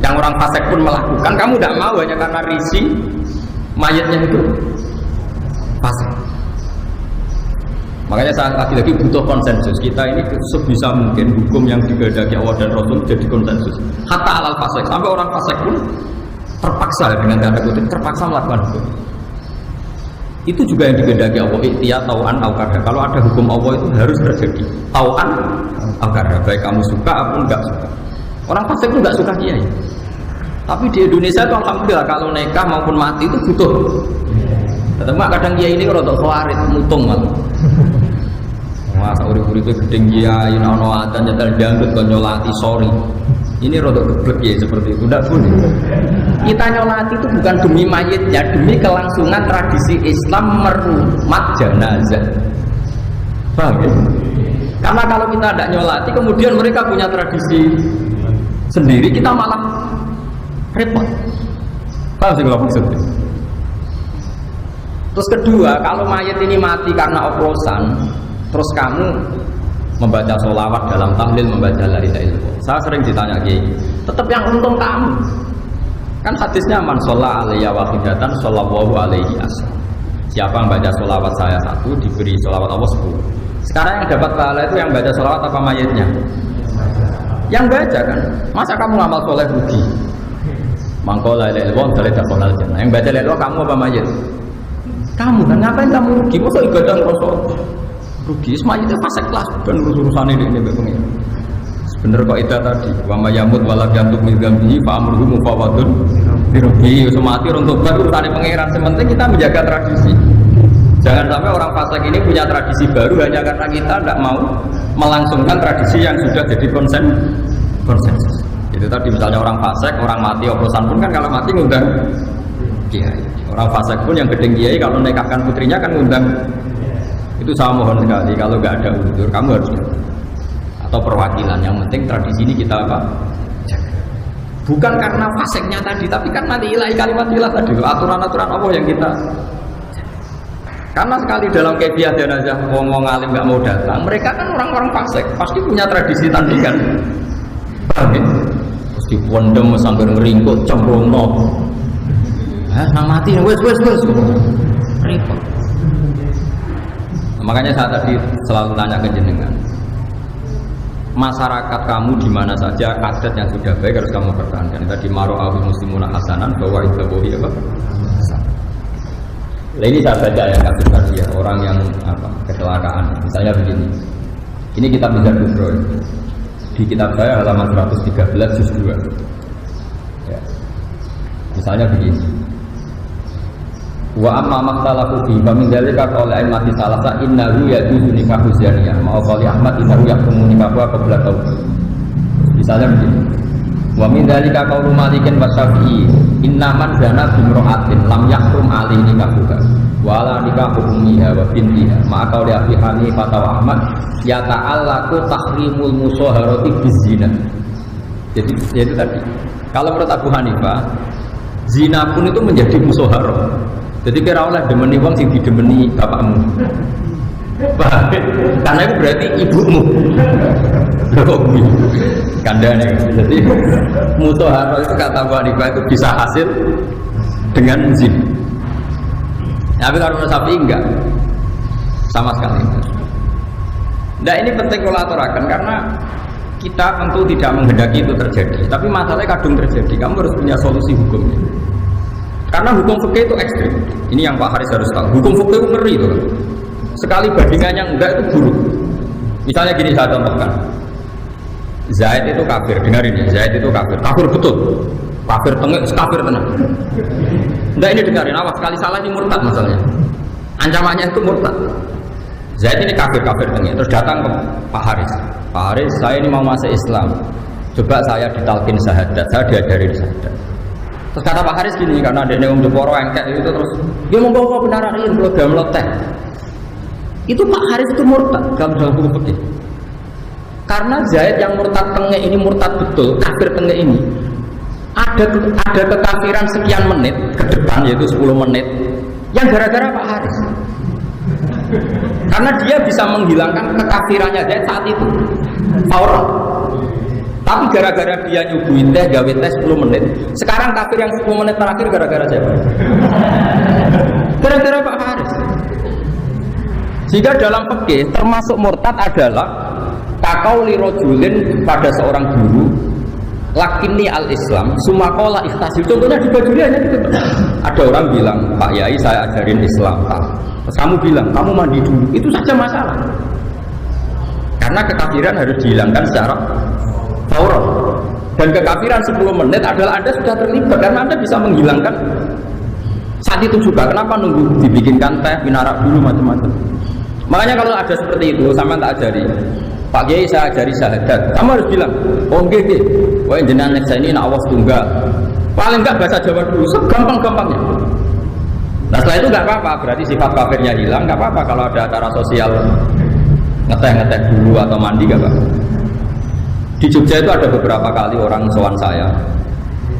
Speaker 1: yang orang fasik pun melakukan, kamu tidak mau hanya karena risi mayatnya itu fasik. Makanya saya lagi-lagi butuh konsensus. Kita ini sebisa mungkin hukum yang digandaki Allah dan Rasul jadi konsensus. Hatta alal fasik, sampai orang fasik pun terpaksa dengan tanda kutip terpaksa melakukan hukum. Itu juga yang digandaki Allah. Ikhtiar tau'an au karha. Kalau ada hukum Allah itu harus terjadi. Tau'an au karha. Baik kamu suka ataupun enggak suka. Orang fasik itu enggak suka kiai. Tapi di Indonesia itu alhamdulillah kalau nikah maupun mati itu butuh. Tetap kadang kiai ini kalau untuk khawarit mutung malah. Masa urip-uripe gedeng kiai ono adzan nyetel dangdut kon nyolati sorry. Ini rodok geblek ya seperti itu. Tidak boleh. Kita nyolati itu bukan demi mayitnya, demi kelangsungan tradisi Islam merumat jenazah. Paham ya? Karena kalau kita tidak nyolati, kemudian mereka punya tradisi sendiri, kita malah repot. Paham sih kalau maksudnya? Terus kedua, kalau mayit ini mati karena oplosan, terus kamu membaca sholawat dalam tahlil, membaca la ilaha illallah. Saya sering ditanya Kiai, tetap yang untung kamu. Kan hadisnya man sholla alaiya wahidatan shollallahu alaihi asr. Siapa yang baca sholawat saya satu diberi sholawat Allah 10. Sekarang yang dapat pahala itu yang baca sholawat apa mayitnya? Yang baca kan. Masa kamu ngamal soleh rugi? Mangko la ilaha illallah dalil dakhalal jannah. Yang baca la ilaha kamu apa mayit? Kamu kan ngapain kamu rugi? Masa ibadah rasa rugi? Semuanya itu fasik lah dan urusan ini pengen. Bener kok itu tadi. Wa mayamut walam yantuk min dzambihi fa amruhu mufawadun birubi. Semati untuk urusan pangeran. Sementing kita menjaga tradisi. Jangan sampai orang fasik ini punya tradisi baru hanya karena kita tidak mau melangsungkan tradisi yang sudah jadi konsensus. Itu tadi misalnya orang fasik, orang mati oplosan pun kan kalau mati ngundang kiai. Orang fasik pun yang gedeng kiai kalau nikahkan putrinya kan ngundang. Itu saya mohon sekali kalau nggak ada unsur kamu harus atau perwakilan. Yang penting tradisi ini kita apa? Jaga. Bukan karena fasiknya tadi, tapi karena nilai kalimat ilah tadi, aturan-aturan Allah yang kita. Karena sekali dalam kebiasaan jenazah ngomong alim nggak mau datang, mereka kan orang-orang fasik, pasti punya tradisi tandingan. Paham ya? Pasti pondem sambil ngeringkut, cemplung no. Nang mati, wes. Repot. Makanya saya tadi selalu tanya ke jenengan. Masyarakat kamu di mana saja adat yang sudah baik harus kamu pertahankan. Tadi maro'ahu muslimuna hasanan bahwa itu bohi apa? Nah, ini saya baca yang kasus tadi ya, orang yang apa kecelakaan. Misalnya begini. Ini kitab Mizan Kubro. Di kitab saya halaman 113 juz 2. Ya. Misalnya begini. Wa amma makhtalafu fi fa min dzalika qala a'immati salasa innahu yajuzu nikahu zaniyah ma qali Ahmad innahu yahkumu nikahu qabla taubat. Misalnya begini. Wa min dzalika qaulu Malikin wa Syafi'i inna man zana bimra'atin lam yahrum alaihi nikahuha wa la nikahu ummiha wa bintiha ma qali Abi Hanifah wa Ahmad ya ta'allaqu tahrimul musaharati bizina. Jadi itu tadi. Kalau menurut Abu Hanifah zina pun itu menjadi musaharah. Jadi kira oleh demeni wong sing didemeni bapakmu. Karena itu berarti ibumu. Kandane. Jadi musaharah itu kata Abu Hanifah itu bisa hasil dengan zina. Tapi kalau menurut Syafi'i enggak. Sama sekali. Nah ini penting kalau aturakan karena kita tentu tidak menghendaki itu terjadi. Tapi masalahnya kadung terjadi. Kamu harus punya solusi hukumnya. Karena hukum fikih itu ekstrim. Ini yang Pak Haris harus tahu. Hukum fikih itu ngeri itu. Sekali bandingannya enggak itu buruk. Misalnya gini saya contohkan. Zaid itu kafir, dengarin ya. Zaid itu kafir. Kafir betul. Kafir tengah, kafir tenang. Enggak ini dengarin. Awas sekali salah ini murtad masalahnya. Ancamannya itu murtad. Zaid ini kafir tengah. Terus datang ke Pak Haris. Pak Haris, saya ini mau masuk Islam. Coba saya ditalkin syahadat. Saya diajarin syahadat. Terus kata Pak Haris gini, karena ada yang Jeporo engkek itu terus dia mau bawa benaran ini kalau dia melotek. Itu Pak Haris itu murtad dalam hukum fikih. Karena Zaid yang murtad tengah ini murtad betul, kafir tengah ini ada kekafiran sekian menit ke depan yaitu 10 menit yang gara-gara Pak Haris. Karena dia bisa menghilangkan kekafirannya Zaid saat itu. Fauran. Tapi gara-gara dia nyuguhin teh, gawe teh 10 menit. Sekarang kafir yang 10 menit terakhir gara-gara siapa? Gara-gara Pak Haris. Jika dalam fikih termasuk murtad adalah kaqauli rajulin pada seorang guru lakini al-Islam sumakola ikhtasib. Contohnya di Bajuri hanya gitu. Ada orang bilang, Pak Yai saya ajarin Islam. Terus kamu bilang, kamu mandi dulu. Itu saja masalah. Karena kekafiran harus dihilangkan secara fauran. Dan kekafiran 10 menit adalah Anda sudah terlibat karena Anda bisa menghilangkan saat itu juga. Kenapa nunggu dibikinkan teh, minarak dulu macam-macam. Makanya kalau ada seperti itu sama tak ajari. Pak Kiai saya ajari syahadat. Kamu harus bilang, oh nggih nggih. Wah jenengan saya ini nak awas tunggal. Paling enggak bahasa Jawa dulu, segampang-gampangnya. Nah setelah itu enggak apa-apa, berarti sifat kafirnya hilang, enggak apa-apa kalau ada acara sosial ngeteh-ngeteh dulu atau mandi enggak apa-apa. Di Jogja itu ada beberapa kali orang sowan saya.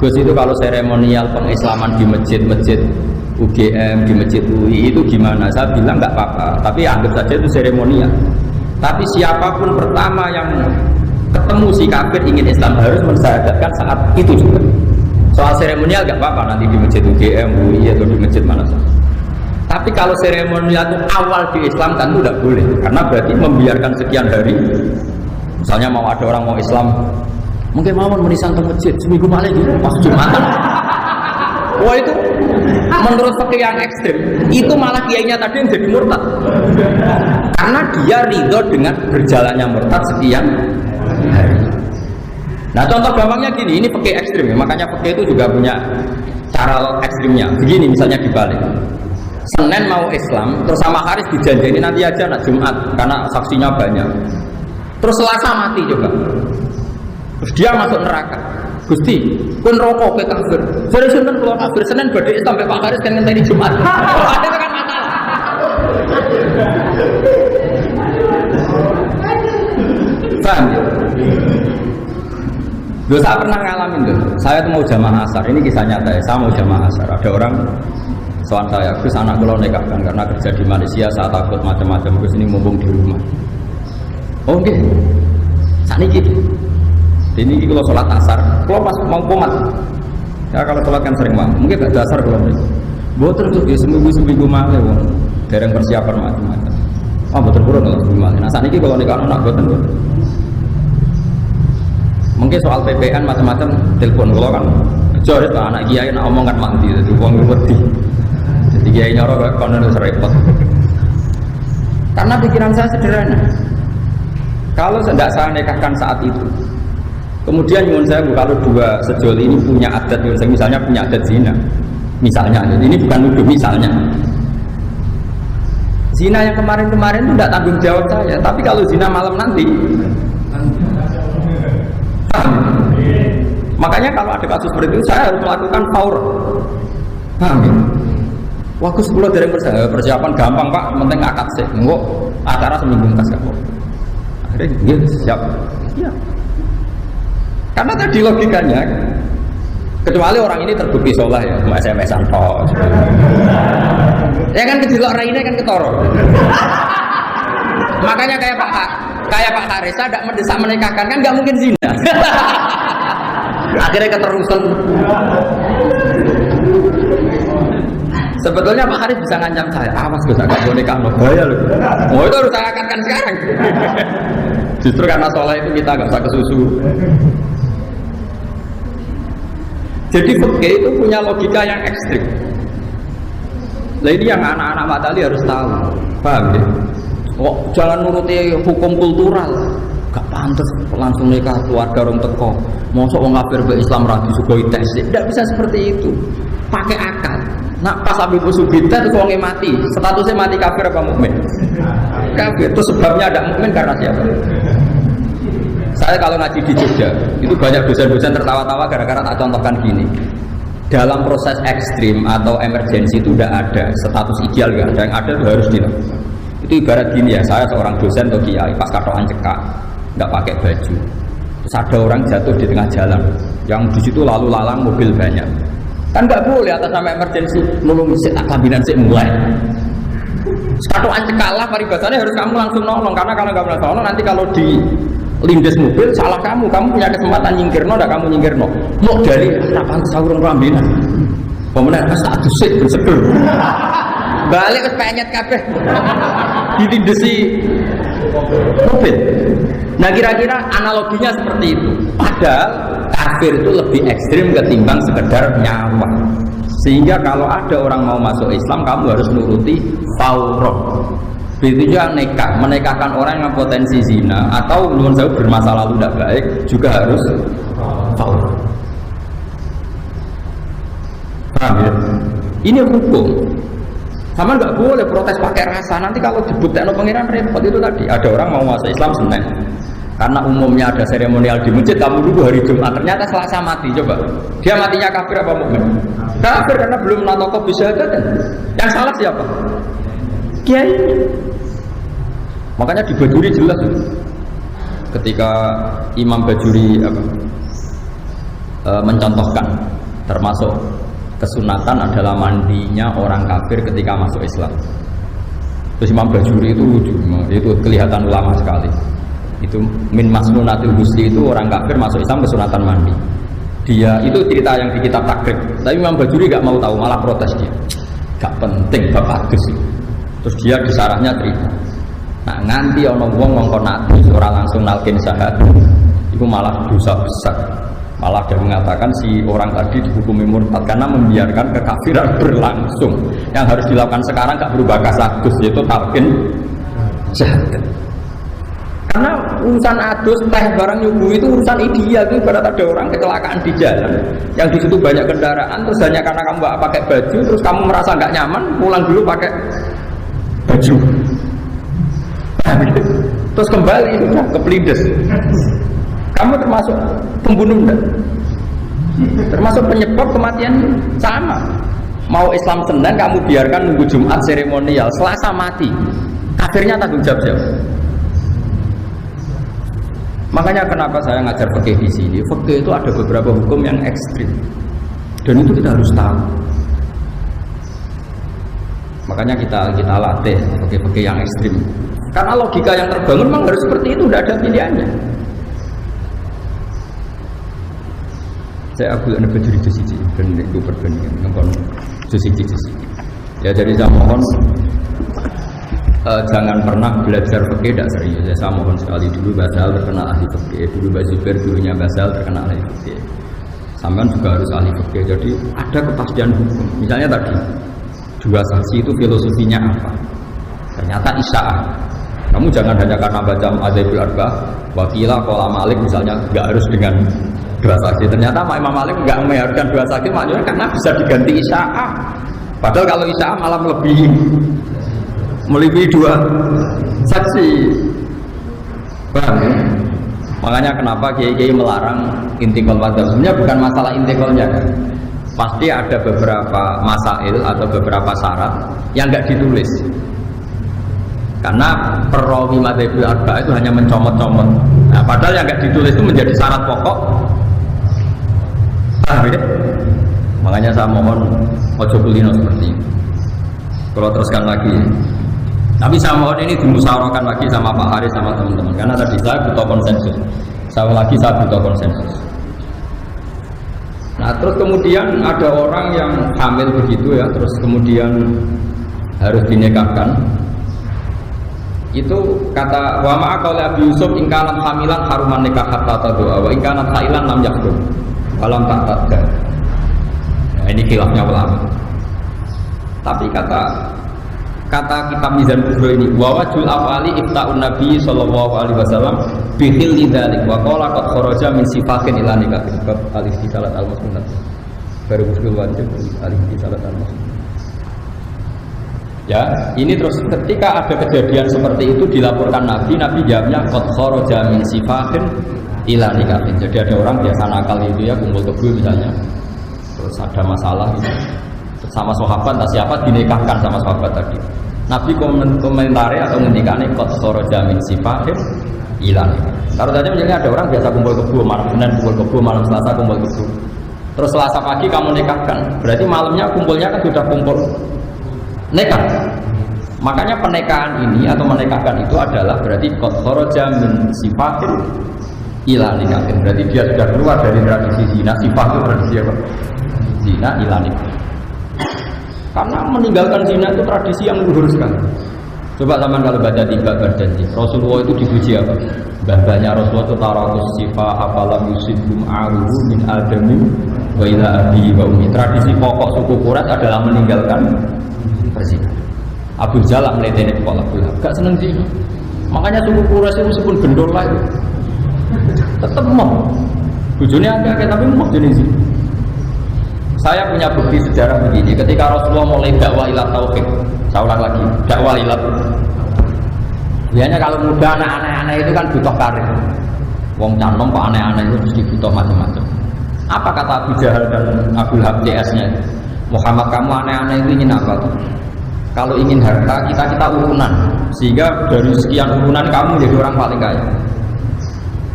Speaker 1: Gus itu kalau seremonial pengislaman di masjid-masjid UGM, di masjid UI itu gimana? Saya bilang enggak apa-apa, tapi anggap saja itu seremonial. Tapi siapapun pertama yang ketemu si kafir ingin Islam harus mensyahadatkan saat itu juga. Soal seremonial enggak apa-apa nanti di masjid UGM, UI atau di masjid mana saja. Tapi kalau seremonial itu awal di Islam kan itu tidak boleh, karena berarti membiarkan sekian hari. Misalnya mau ada orang mau Islam, mungkin mau menisan ke masjid seminggu malam gitu pas Jumatan. Wah itu menurut fikih yang ekstrim, itu malah kiainya tadi yang jadi murtad. Karena dia ridho dengan berjalannya murtad sekian hari. Nah contoh gampangnya gini, ini fikih ekstrim ya, makanya fikih itu juga punya cara ekstrimnya. Begini misalnya dibalik. Senin mau Islam, terus sama Haris dijanjini nanti aja nak Jumat karena saksinya banyak. Terus Selasa mati coba. Terus dia masuk neraka. Gusti, pun rokok ke kafir. Jadi Senin kalau kafir Senin badai sampai Pak Haris kan ngenteni Jumat. Ada kan masalah. Paham ya? Loh, saya pernah ngalamin tuh. Saya tuh mau jamaah asar. Ini kisah nyata ya. Saya mau jamaah asar. Ada orang soal saya, terus anak kalau nikahkan karena kerja di Malaysia, saya takut macam-macam. Terus ini mumpung di rumah. Oh enggak. Saat ini gitu. Ini kalau sholat asar, kalau pas mau komat. Ya kalau sholat kan sering banget. Mungkin gak dasar kalau mereka. Boten tuh dia seminggu malah wong. Dereng persiapan macam-macam. Oh betul kurang kalau seminggu malah. Nah saat ini kalau nikah anak boten. Mungkin soal PPN macam-macam telepon kalau kan jauh itu anak kiai nak omong kan mandi jadi uang ngerti jadi kiai nyorok kan harus repot karena pikiran saya sederhana kalau tidak saya nikahkan saat itu kemudian nyuwun saya kalau dua sejoli ini punya adat nyuwun saya misalnya punya adat zina misalnya jadi ini bukan nuduh misalnya zina yang kemarin-kemarin itu tidak tanggung jawab saya tapi kalau zina malam nanti makanya kalau ada kasus seperti itu saya harus melakukan faur. Paham ya? Waktu 10 dari persiapan gampang Pak, penting akad sih. Enggak acara seminggu kas kok. Akhirnya dia siap. Iya. Karena tadi logikanya kecuali orang ini terbukti soleh ya, cuma SMS-an tok. Ya kan kejelok raine kan ketoro. Makanya kayak Pak Haris tidak mendesak menikahkan kan nggak mungkin zina. Akhirnya keterusan. Sebetulnya Pak Haris bisa ngancam saya, awas gue agak boleh nikah bahaya loh. Oh itu harus saya akadkan sekarang. Justru karena soleh itu kita nggak usah kesusu. Jadi fikih itu punya logika yang ekstrim. Nah ini yang anak-anak matali harus tahu, paham ya? Oh, jangan nuruti hukum kultural. Gak pantas langsung nikah keluarga orang teko. Mosok wong kafir be Islam ra disugoi tes. Tidak bisa seperti itu. Pakai akal. Nak pas Habib Subita itu wonge mati, statusnya mati kafir apa mukmin? Kafir. Itu sebabnya ada mukmin karena siapa? Saya kalau ngaji di Jogja, itu banyak dosen-dosen tertawa-tawa gara-gara tak contohkan gini. Dalam proses ekstrim atau emergensi itu tidak ada status ideal, gak ada. Yang ada itu harus dilakukan. Itu ibarat gini ya, saya seorang dosen atau kiai pas katokan cekak nggak pakai baju, terus ada orang jatuh di tengah jalan, yang di situ lalu lalang mobil banyak, kan nggak boleh atas nama emergensi nolong sik kabinan sik mulai. Katokan cekak lah paribasannya harus kamu langsung nolong karena kalau nggak langsung nolong nanti kalau di lindes mobil salah kamu punya kesempatan nyingkirno, ndak kamu nyingkirno, mau dari harapan sahur rambinan, pemenang status sik berseger. Balik ke penyet kabeh ditindesi mobil. Nah kira-kira analoginya seperti itu. Padahal kafir itu lebih ekstrim ketimbang sekedar nyawa. Sehingga kalau ada orang mau masuk Islam, kamu harus nuruti fauron. Begitu juga nikah, menikahkan orang yang potensi zina atau menurut saya bermasa lalu tidak baik juga harus fauron. Paham ya? Ini hukum. Sama nggak boleh protes pakai rasa. Nanti kalau dibuktikan pengiran repot itu tadi. Ada orang mau masuk Islam Senin, karena umumnya ada seremonial di masjid. Kamu dulu hari Jumat, ternyata Selasa mati. Coba, dia matinya kafir apa mukmin? Kafir karena belum natoko bisa ada kan? Yang salah siapa? Kiai. Makanya di Bajuri jelas ketika Imam Bajuri mencontohkan termasuk kesunatan adalah mandinya orang kafir ketika masuk Islam. Terus Imam Bajuri itu lucu, itu kelihatan ulama sekali. Itu min masnunatil husli itu orang kafir masuk Islam kesunatan mandi. Dia itu cerita yang di kitab takrib. Tapi Imam Bajuri gak mau tahu, malah protes dia. Gak penting bapak adus. Terus dia di sarahnya cerita. Nah nganti ono wong ngongkon adus ora langsung nalkin syahadat, itu malah dosa besar. Malah dia mengatakan si orang tadi dihukumi murtad karena membiarkan kekafiran berlangsung. Yang harus dilakukan sekarang gak berubah kasadus, yaitu talqin syahadat. Karena urusan adus, teh barang nyuguh itu urusan ideal. Itu ibarat ada orang kecelakaan di jalan, yang di situ banyak kendaraan, terus hanya karena kamu gak pakai baju, terus kamu merasa gak nyaman, pulang dulu pakai baju. Terus kembali ke pelindes. Kamu termasuk pembunuh enggak? Termasuk penyebab kematian sama. Mau Islam Senin kamu biarkan nunggu Jumat seremonial, Selasa mati. Kafirnya tanggung jawab siapa? Makanya kenapa saya ngajar fikih di sini? Fikih itu ada beberapa hukum yang ekstrim. Dan itu kita harus tahu. Makanya kita latih fikih-fikih yang ekstrim. Karena logika yang terbangun memang harus seperti itu, tidak ada pilihannya. Saya ambil anak berdiri di sini dan itu perbandingan dengan di sini. Ya jadi saya mohon jangan pernah belajar fikih tidak serius. Saya mohon sekali dulu Basal terkenal ahli fikih, dulu Basibir dulunya Basal terkenal ahli fikih. Sampai juga harus ahli fikih. Jadi ada kepastian hukum. Misalnya tadi dua saksi itu filosofinya apa? Ternyata isya'ah. Kamu jangan hanya karena baca Adzabul Arba'ah, wakilah qala Malik misalnya nggak harus dengan dua saksi. Ternyata Imam Malik nggak mengharuskan dua saksi, maknanya karena bisa diganti isya'ah. Padahal kalau isya'ah malah melebihi dua saksi. Paham ya? Makanya kenapa kiai-kiai melarang intikal madzhab? Sebenarnya bukan masalah intikalnya kan. Pasti ada beberapa masail atau beberapa syarat yang nggak ditulis. Karena perawi madzhabul arba'ah itu hanya mencomot-comot. Nah, padahal yang nggak ditulis itu menjadi syarat pokok. Paham ya? Makanya saya mohon ojo kulino seperti ini. Kalau teruskan lagi. Tapi saya mohon ini dimusyawarahkan lagi sama Pak Haris sama teman-teman. Karena tadi saya butuh konsensus. Saya butuh konsensus. Nah terus kemudian ada orang yang hamil begitu ya, terus kemudian harus dinikahkan. Itu kata wa ma'a qauli Abi Yusuf in kanat hamilan haruman nikah hatta tadua wa in kanat hailan lam yakhdum walam ta'tadda. Nah, ini khilafnya ulama. Tapi kata kitab Mizan Kubro ini wa wajul afali ifta'un Nabi sallallahu alaihi wasallam bihil lidzalik wa qala qad kharaja min sifatin ila nikah bab al-istisalat al-musnad baru usul wajib al-istisalat al-musnad. Ya, ini terus ketika ada kejadian seperti itu dilaporkan Nabi jawabnya qad kharaja min sifatin ila nikah. Jadi ada orang biasa nakal itu ya kumpul kebo misalnya. Terus ada masalah gitu. Sama sahabat atau siapa dinikahkan sama sahabat tadi. Nabi komentari atau ngendikane qad kharaja min sifatin ila nikah. Kalau saja misalnya ada orang biasa kumpul kebo malam Senin, kumpul kebo malam Selasa, kumpul kebo. Terus Selasa pagi kamu nikahkan. Berarti malamnya kumpulnya kan sudah kumpul nikah. Makanya pernikahan ini atau menikahkan itu adalah berarti qad kharaja min sifatin ila nikah. Berarti dia sudah keluar dari tradisi zina. Sifat itu tradisi apa? Zina ila nikah. Karena meninggalkan zina itu tradisi yang luhur sekali. Coba zaman kalau baca 3 berjanji Rasulullah itu dipuji apa? Bahasanya Rasulullah itu tarakus sifah apalam yusibum aruhu min adamin wa ila abi wa umi. Tradisi pokok suku Quraisy adalah meninggalkan berzina. Abu Jalal meleteni kepala Abdullah, gak seneng zina. Makanya suku Quraisy itu meskipun gendol lah itu tetap mau. Bujurnya agak tapi mau jenis zina. Saya punya bukti sejarah begini, ketika Rasulullah mulai dakwah ila tauhid, saya ulang lagi, dakwah ila. Biasanya kalau muda anak-anak itu kan butuh karir. Wong canom pak aneh-aneh itu mesti butuh macam-macam. Apa kata Abu Jahal dan Abu Lahab CS-nya? Muhammad kamu aneh-aneh itu ingin apa? Kalau ingin harta kita urunan, sehingga dari sekian urunan kamu jadi orang paling kaya.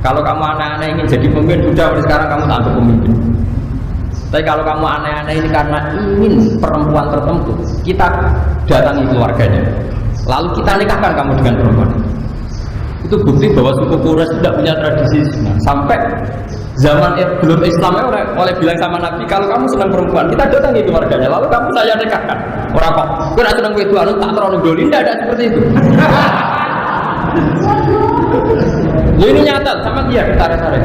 Speaker 1: Kalau kamu aneh-aneh ingin jadi pemimpin, sudah sekarang kamu tak untuk pemimpin. Tapi kalau kamu aneh-aneh ini karena ingin perempuan tertentu, kita datangi keluarganya, lalu kita nikahkan kamu dengan perempuan. Itu bukti bahwa suku Quraisy tidak punya tradisi. Nah, sampai zaman belum Islam oleh bilang sama Nabi, kalau kamu senang perempuan, kita datangi keluarganya, lalu kamu saya nikahkan. Orang kok, kau nak senang itu, tak terlalu doli, tidak ada seperti itu. Ini nyata sama dia tarik-tarik.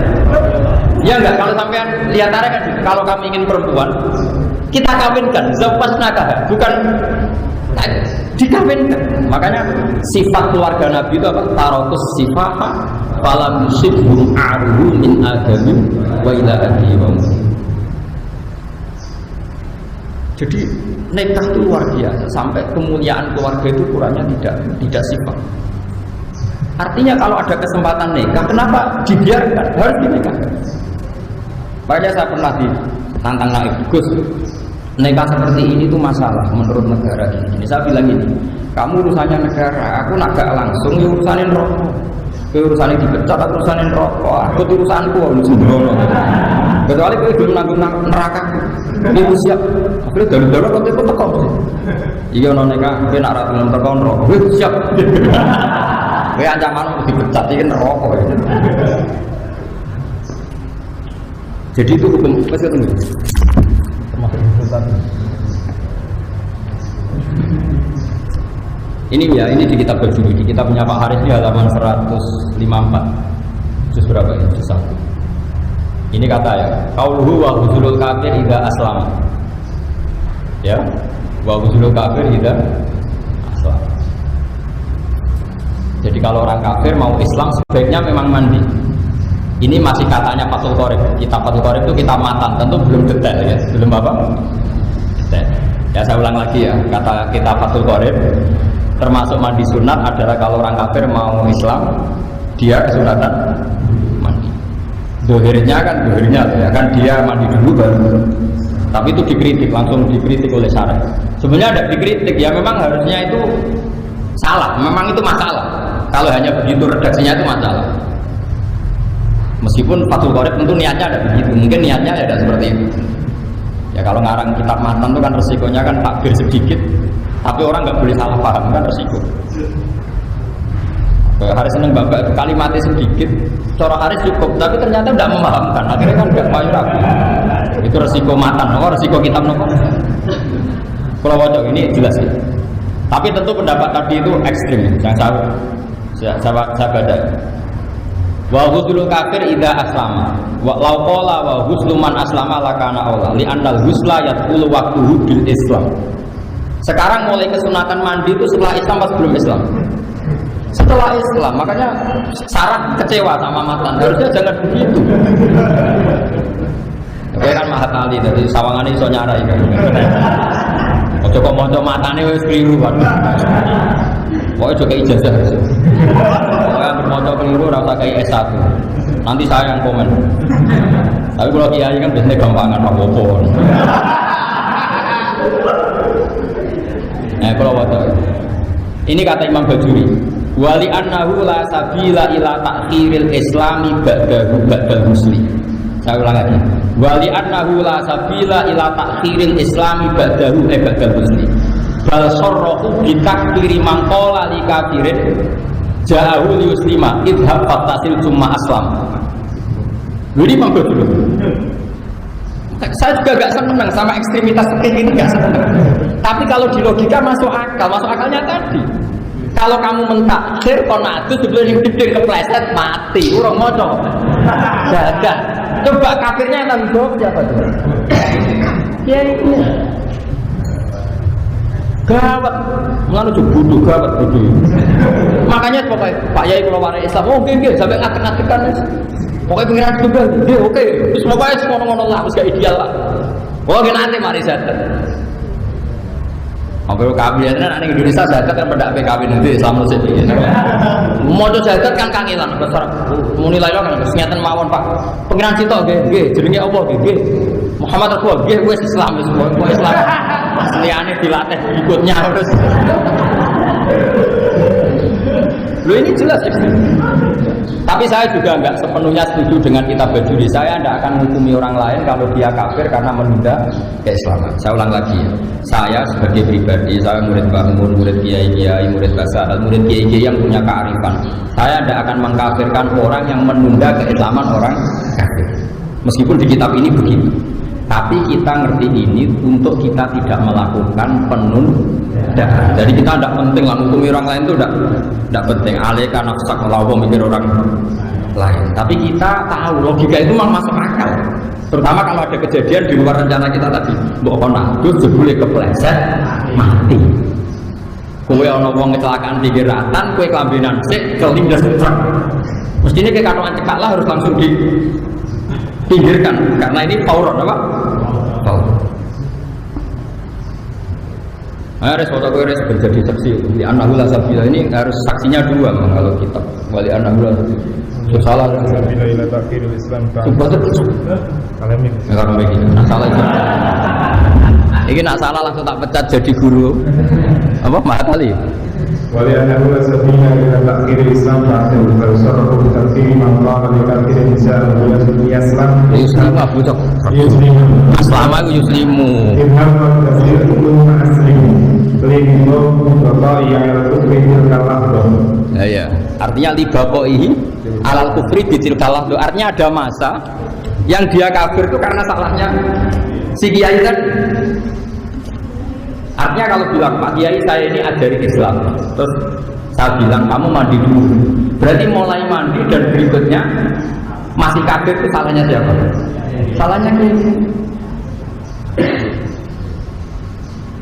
Speaker 1: Ya enggak, kalau sampean lihat tarik kan, kalau kami ingin perempuan, kita kawinkan, zawas nakah, bukan dikawinkan. Makanya sifat keluarga Nabi itu apa? Tarotus sifaha falam yusibhum aruhu min adamin wa ila adihi wa ummi. Jadi nikah itu luar biasa, sampai kemuliaan keluarga itu kurangnya tidak sifat. Artinya kalau ada kesempatan nikah, kenapa dibiarkan? Harus dinikahkan. Makanya saya pernah ditantang naik, Gus, nikah seperti ini tuh masalah menurut negara ini. Saya bilang ini, kamu urusannya negara, aku nak gak langsung ya urusanin rokok. Urusanin dipecat atau urusanin rokok, aku urusanku harus sembrono. Kecuali kau belum nanggung neraka, ini siap. Akhirnya dari kau itu tekok. Iya noneka, kau nak ratu nonton tekok rokok, siap. Kau ancaman dipecat ini rokok. Jadi itu hukum masih tunggu. Termasuk hukum. Ini ya, ini di kitab Bajuri, di kitab punya Pak Haris di halaman 154. Juz berapa ini? Juz 1. Ini kata ya, qauluhu wa huzulul kafir idza aslama. Ya, wa huzulul kafir idza aslama. Jadi kalau orang kafir mau Islam sebaiknya memang mandi. Ini masih katanya Fathul Qorib. Kitab Fathul Qorib itu kitab matan, tentu belum detail ya, belum apa? Detail. Ya saya ulang lagi ya, kata kitab Fathul Qorib termasuk mandi sunat adalah kalau orang kafir mau Islam dia kesunatan mandi. Dohirnya ya kan dia mandi dulu baru. Tapi itu dikritik, langsung dikritik oleh syarah. Sebenarnya ada dikritik ya, memang harusnya itu salah, memang itu masalah. Kalau hanya begitu redaksinya itu masalah. Meskipun Fathul Qorib tentu niatnya ada begitu, mungkin niatnya ada seperti itu. Ya kalau ngarang kitab matan itu kan resikonya kan takbir sedikit, tapi orang nggak boleh salah paham kan resiko. Haris seneng bapak kalimatnya sedikit, cara Haris cukup, tapi ternyata tidak memahamkan. Akhirnya kan nggak mau ragu. Itu resiko matan, resiko kitab nopo. Kalau wajah ini jelas ya. Tapi tentu pendapat tadi itu ekstrim, yang saya baca. Wa huzlul kafir idza aslama wa law qala wa huzlu man aslama lakana aula li annal husla yadkhulu waqtuhu bil islam. Sekarang mulai kesunatan mandi itu setelah Islam atau sebelum Islam? Setelah Islam, makanya Sarah kecewa sama matan, harusnya jangan begitu. Oke kan Mahat Ali dari sawangan iso nyarai kan. Ojo kok moco matane wis keliru waduh. Pokoknya juga ijazah. Pokoknya bermoco keliru rasa kayak S1. Nanti saya yang komen. Tapi kalau kiai kan biasanya gampangan apa-apa. Kalau waktu ini kata Imam Bajuri, wali annahu la sabila ila takhiril islami ba'dal muslim. Saya ulang lagi, wali annahu la sabila ila takhiril islami ba'dal muslim. Bal sarrahu bitakfiri man qala li kafirin ja'ahu li muslima idhab fattasil summa aslam. Jadi Imam Bajuri, saya juga gak senang sama ekstremitas seperti ini, gak senang. Tapi kalau di logika masuk akalnya tadi. Kalau kamu mentakhir konatus sebelum yang gede kepleset mati, urung moco. Jaga. Coba kafirnya yang tanggung siapa tuh? Ya ini. Gawat, menganu bodoh gawat bodoh. Makanya pokoknya Pak Yai kalau warai Islam, oh gini sampai ngatek-ngatekan. Pokoknya pengiran juga, dia oke. Terus pokoknya semua ngono lah, harus gak ideal lah. Oh nanti mari zakat. Kalau kawin nanti Indonesia zakat kan pada PKW nanti Islam musik. Mau zakat kan kangelan besar. Mau nilai lo kan keseniatan mawon Pak. Pengiran situ oke, jadinya Allah oke. Muhammad Rasulullah, gue Islam semua, gue Islam. Asliannya dilatih ikutnya terus. Lu ini jelas ya. Tapi saya juga nggak sepenuhnya setuju dengan kitab Bajuri. Saya tidak akan menghukumi orang lain kalau dia kafir karena menunda keislaman. Saya ulang lagi ya. Saya sebagai pribadi, saya murid bangun, murid kiai, murid basah, murid kiai yang punya kearifan. Saya tidak akan mengkafirkan orang yang menunda keislaman orang kafir. Meskipun di kitab ini begitu. Tapi kita ngerti ini untuk kita tidak melakukan penundaan. Jadi kita tidak penting lah menghukumi orang lain itu tidak penting. Alika nafsak melawan mikir orang lain. Tapi kita tahu logika itu memang masuk akal. Terutama kalau ada kejadian di luar rencana kita tadi. Mbok konadus jebule kepleset mati. Kowe ana wong kecelakaan pinggir ratan, kowe kelambenan sik kelindes truk. Mestinya kayak katokan cekak lah harus langsung pinggirkan karena ini fauron apa? Fauron. Harus foto gue harus jadi saksi. Di anahula sabila ini harus saksinya dua kalau kita wali anahula. Salah kan?
Speaker 2: Sabila ila takhiril Islam.
Speaker 1: Coba tuh.
Speaker 2: Alamik.
Speaker 1: Kalau begini, nah salah itu. Ini nak salah langsung tak pecat jadi guru. Apa mahal kali?
Speaker 2: Wali anahula sabila ila takhiril Islam. Fa'atil bersarafu bitarkiri ma'amlah wali takhiril Islam. Yaslam.
Speaker 1: Yuslimu abu cok.
Speaker 2: Yuslimu.
Speaker 1: Selama itu yuslimu.
Speaker 2: Ilham wa tafsir hukum ma'aslimu. Limu bapak yang kufri tilkalah dong.
Speaker 1: Ya. Artinya libaqaihi alal kufri bitilkalah dong. Artinya ada masa yang dia kafir itu karena salahnya si kiai kan. Artinya kalau bilang Pak Kiai saya ini ajari Islam, terus saya bilang kamu mandi dulu. Berarti mulai mandi dan berikutnya masih kafir itu salahnya siapa? Salahnya kiai.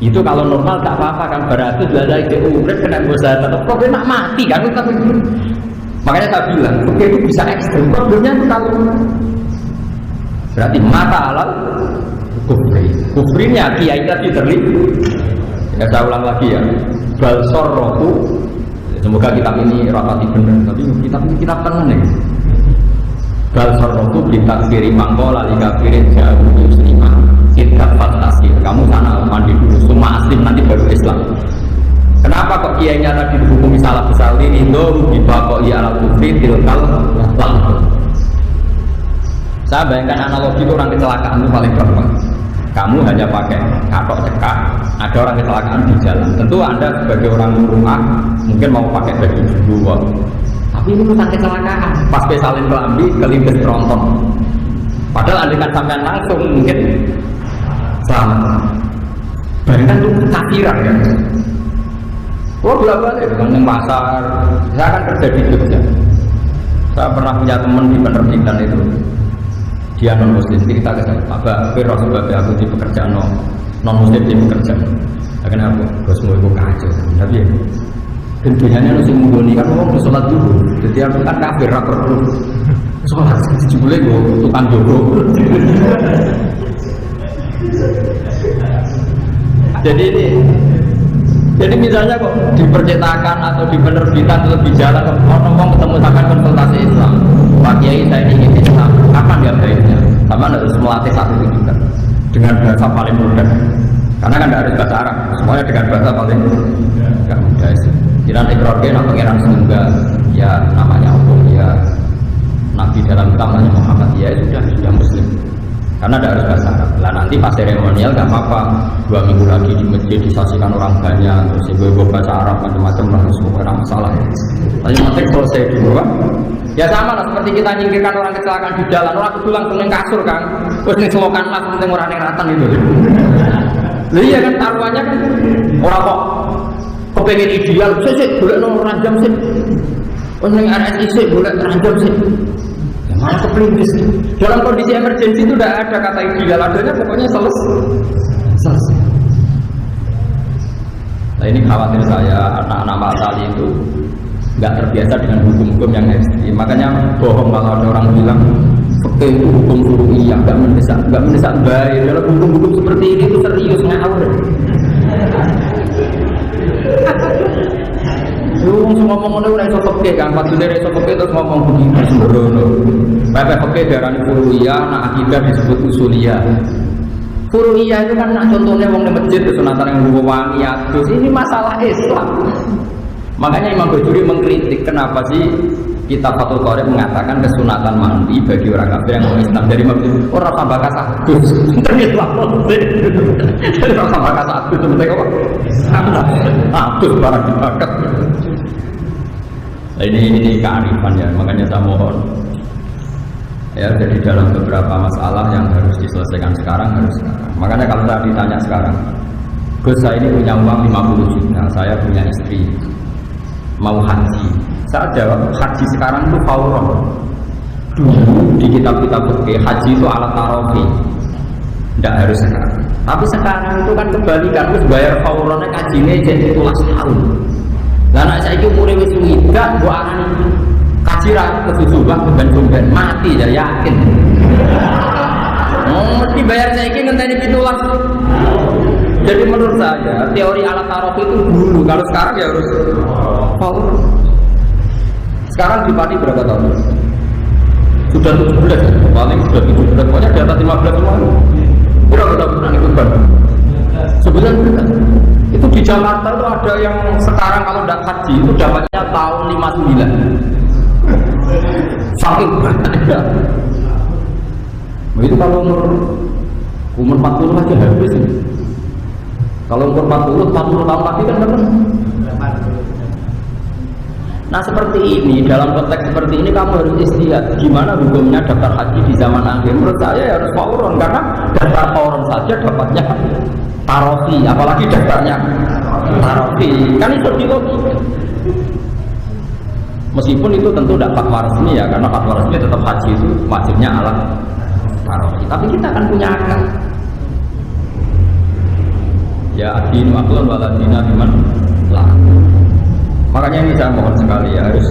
Speaker 1: Itu kalau normal tak apa-apa kan, berarti belajar itu urip kena dosa tetap kok nak mati kan tetap itu. Makanya saya bilang, oke itu bisa ekstrem. Problemnya itu kalau berarti mata alal kufri. Kufrinya kiai tadi terlibat. Ya saya ulang lagi ya. Balsor rohu. Semoga kitab ini rapati benar. Tapi kitab ini kitab tenang ya. Balsor rohu berita kiri mangko lali kafirin jauh muslimah. Kitab fantasi. Kamu sana mandi dulu. Semua aslim nanti baru Islam. Kenapa kok kiainya tadi dihukumi salah besar ini? Itu dibakoi alal kufri tilkal lang. Saya bayangkan analogi itu orang kecelakaan itu paling gampang. Kamu hanya pakai katok cekak, ada orang kecelakaan di jalan. Tentu Anda sebagai orang rumah mungkin mau pakai baju dulu. Tapi ini bukan kecelakaan. Pas salin kelambi, kelindes tronton. Padahal Anda kan sampai langsung mungkin selamat. Bayangkan itu kafiran ya. Oh bolak-balik dengan pasar. Saya kan kerja di Jogja. Saya pernah punya teman di penerbitan itu. Dia non muslim, kita ke sana. Pak Fir sebabnya aku di pekerjaan non muslim di pekerjaan. Akhirnya aku bosmu itu kacau. Tapi ya, tentunya harus menggoni kan mau sholat dulu. Jadi aku kan kafir rapor dulu. Sholat dijubule gue tukang jogo. Jadi misalnya kok di percetakan atau di penerbitan lebih jalan ngomong ketemu sampai konsultasi Islam. Pak Kiai saya ingin Islam. Kapan dia baiknya? Sama harus melatih satu itu juga dengan bahasa paling mudah. Karena kan tidak harus bahasa Arab. Semuanya dengan bahasa paling mudah. Jangan ikrarkan atau pengiran semoga ya namanya Allah ya Nabi dalam utamanya Muhammad ya sudah Muslim. Karena tidak harus bahasa Arab. Lah nanti pas seremonial nggak apa-apa. 2 minggu lagi di masjid disaksikan orang banyak. Terus ibu bahasa Arab macam-macam lah. Semua orang masalah. Tapi penting selesai dulu kan. Ya sama lah seperti kita nyingkirkan orang kecelakaan di jalan. Orang itu langsung yang kasur kan. Terus yang selokan lah penting orang yang ratan itu. Lah iya kan taruhannya kan orang kok kepengen ideal. Sih boleh nomor ranjam sih. Orang yang RSIC boleh ranjam sih. Malah kepelintis. Dalam kondisi emergensi itu tidak ada kata ideal, adanya pokoknya selesai. Nah ini khawatir saya anak-anak matali itu nggak terbiasa dengan hukum-hukum yang ekstrim. Makanya bohong kalau ada orang bilang fikih itu hukum furu'iyah, nggak mendesak baik. Dalam hukum-hukum seperti ini itu serius ngawur. Lu ngomong ngomong udah iso fikih kan, pas sudah iso fikih terus ngomong begini sembrono. Bapak fikih darani furu'iyah, nah akidah disebut usuliyah. Furu'iyah itu kan contohnya wong di masjid kesunatan yang lupa wangi terus ini masalah Islam. Makanya Imam Bajuri mengkritik kenapa sih kitab Fathul Qorib mengatakan kesunatan mandi bagi orang kafir yang mau Islam dari Imam Bajuri orang tambah kasatus ternyata orang tambah kasatus seperti apa? Atus barang dibakat. Nah, ini kearifan ya, makanya saya mohon ya, jadi dalam beberapa masalah yang harus diselesaikan sekarang harus sekarang. Makanya kalau saya ditanya sekarang, Gus saya ini punya uang 50 juta, saya punya istri mau haji, saya jawab haji sekarang itu fauron. Dulu di kitab-kitab fikih haji itu alat tarofi, tidak harus sekarang. Tapi sekarang itu kan kebalikan, terus bayar fauronnya kajinya jadi 12 tahun. Lah nek saiki umure wis widak mbok arani kaji ra kesusuban ben mati ya yakin. Mesti bayar saiki ngenteni 17. Jadi menurut saya teori alat taruh itu dulu, kalau sekarang ya harus power. Sekarang di Pati berapa tahun? Sudah 17, paling sudah 17, pokoknya di atas 15 semua. Berapa tahun itu kan? Sebulan bukan. Itu di Jakarta itu ada yang sekarang kalau tidak haji itu dapatnya tahun 59. Saking banyak. Itu kalau umur 40 aja habis. Kalau umur 40 tahun lagi kan benar. Nah seperti ini, dalam konteks seperti ini kamu harus istihad gimana hukumnya daftar haji di zaman akhir. Menurut saya ya harus fauron, karena daftar fauron saja dapatnya tarofi, apalagi daftarnya tarofi, kan itu logika. Meskipun itu tentu tidak fatwa resmi ya, karena fatwa resmi tetap haji itu wajibnya alat tarofi, tapi kita akan punya akal. Ya adinu akhlon waladina iman lah. Makanya ini saya mohon sekali ya, harus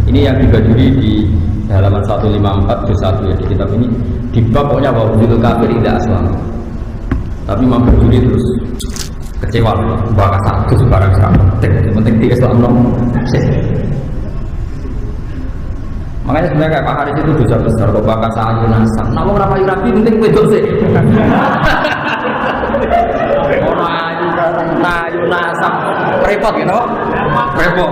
Speaker 1: ini yang dibajuri di halaman 154 juz 1 ya, di kitab ini di bab pokoknya bahwa itu kafir tidak aslam. Tapi Imam Bajuri terus kecewa bahwa satu sebarang sekarang penting di Islam dong. Makanya sebenarnya kayak Pak Haris itu dosa besar kok bakal sayur nasab. Nah mau rapayu rapi penting wedok sih. Orang ayu nasab repot gitu. Repot.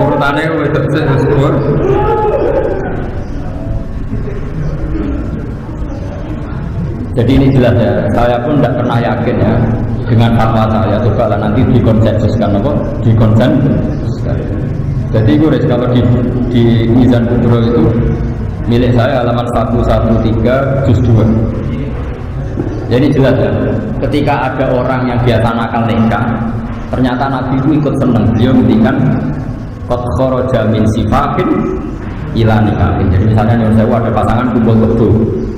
Speaker 1: Urutannya wedok sih syukur. Jadi ini jelas ya, saya pun tidak pernah yakin ya dengan fatwa saya. Coba lah nanti dikonsensuskan apa? Dikonsensuskan. Jadi gue kalau di Mizan Budro itu milik saya halaman 113 juz 2. Jadi jelas ya, ketika ada orang yang biasa nakal nikah, ternyata Nabi itu ikut senang. Beliau ngendikan qad kharaja min sifahin ila nikahin. Jadi misalnya nyuruh saya ada pasangan kumpul kebo,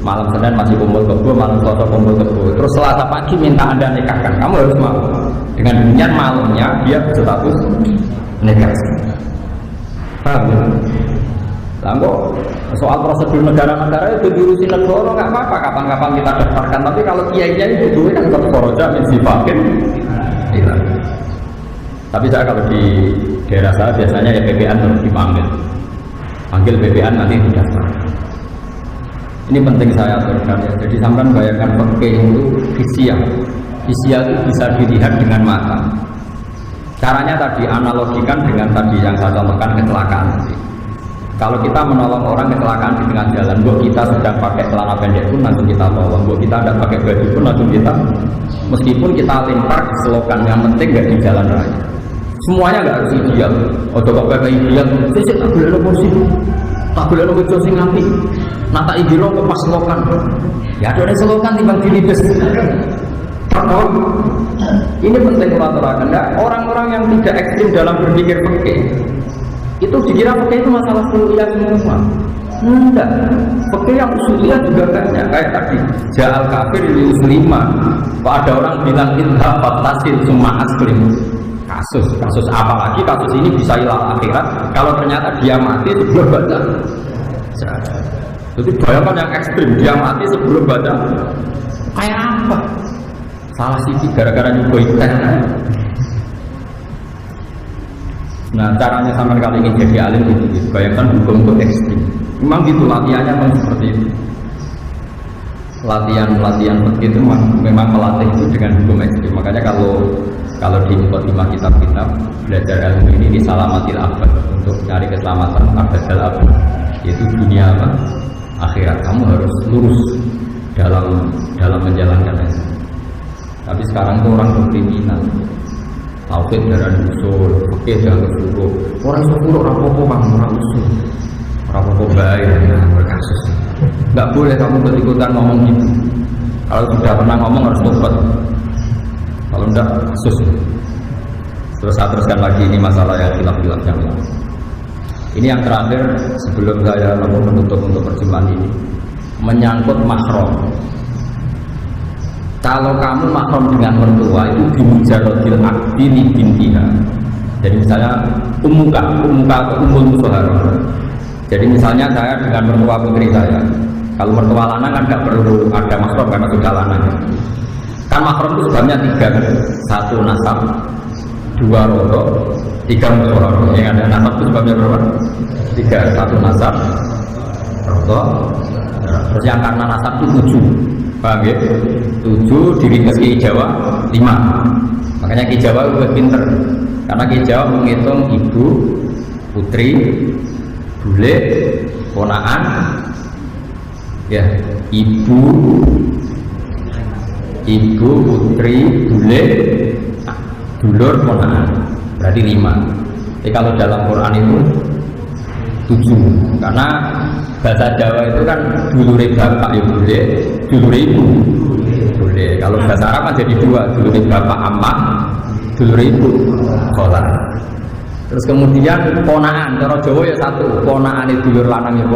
Speaker 1: malam Senin masih kumpul kebo, malam Selasa kumpul kebo, terus Selasa pagi minta Anda nikahkan, kamu harus mau. Dengan demikian malamnya dia berstatus nikah. Paham ya? Lalu soal prosedur negara-negara itu diurusi negara nggak apa-apa, kapan-kapan kita daftarkan. Tapi kalau kiai-kiai itu kan tetap koroja mensifakin. Tapi saya kalau di daerah saya biasanya ya PPN terus dipanggil. Panggil BPN nanti didaftar. Ini penting saya aturkan ya. Jadi sampai bayangkan fikih itu fisia. Fisia itu bisa dilihat dengan mata. Caranya tadi analogikan dengan tadi yang saya contohkan kecelakaan. Kalau kita menolong orang kecelakaan di tengah jalan, buat kita sedang pakai celana pendek pun langsung kita tolong. Buat kita tidak pakai baju pun langsung kita. Meskipun kita lempar ke selokan, yang penting nggak di jalan raya. Semuanya nggak harus ideal. Ojo kok pakai ideal, sih tak boleh emosi, tak boleh emosi sing nganti. Nah tak ideal kok pas selokan. Ya ada selokan timbang dilibes. Ini penting kulaturakan. Orang-orang yang tidak ekstrim dalam berpikir fikih itu dikira fikih itu masalah usuliyah semua. Enggak. Fikih yang usuliyah juga banyak. Kayak tadi ja'al kafir li uslima. Kok ada orang bilang idha fatasil summa aslim. Kasus apalagi kasus ini bisa hilang akhirat kalau ternyata dia mati sebelum baca. Jadi bayangkan yang ekstrim, dia mati sebelum baca. Kayak apa? Salah sisi gara-gara nyuguh ikan. Nah caranya sama kali ini jadi alim gitu. Bayangkan hukum ekstrim. Memang gitu latihannya memang seperti itu. Latihan begitu memang melatih itu dengan hukum ekstrim. Makanya kalau di mukadimah kitab-kitab belajar ilmu ini di salamatil abad untuk cari keselamatan abadal abad, yaitu dunia apa? Akhirat. Kamu harus lurus dalam menjalankan itu. Tapi sekarang tuh orang berkriminal. Tauhid darah usul, fikih darah usul. Orang usul rapopo bang, orang usul. Rapopo baik berkasus. Enggak boleh kamu ikut-ikutan ngomong gitu. Kalau sudah pernah ngomong harus tobat. Kalau enggak kasus. Terus saya teruskan lagi ini masalah yang khilaf-khilaf yang lain. Ini yang terakhir sebelum saya menutup untuk perjumpaan ini, menyangkut mahram. Kalau kamu mahram dengan mertua itu bimujarodil akdi li bintiha. Jadi misalnya umuka atau umul musoharoh. Jadi misalnya saya dengan mertua putri saya, Kalau mertua lanang kan nggak perlu ada mahram karena sudah lanang. Kan mahram itu sebabnya 3 kan? 1 nasab, 2 rodo, 3 musyawarah. Yang ada nasab itu sebabnya berapa? 3, 1 nasab, rodo. Terus yang karena nasab itu 7, paham ya? 7 diringkas Ki Jawa 5. Makanya Ki Jawa itu pinter, karena Ki Jawa menghitung ibu, putri, bule, ponaan, ya ibu, putri, bule, dulur, ponaan, berarti 5. Jadi kalau dalam Quran itu 7, karena bahasa Jawa itu kan dulure bapak ya bule, dulure ibu bule. Kalau bahasa Arab kan jadi 2, dulure bapak amma, dulure ibu khola. Terus kemudian ponaan, cara Jawa ya 1, ponaan itu dulur lanang ya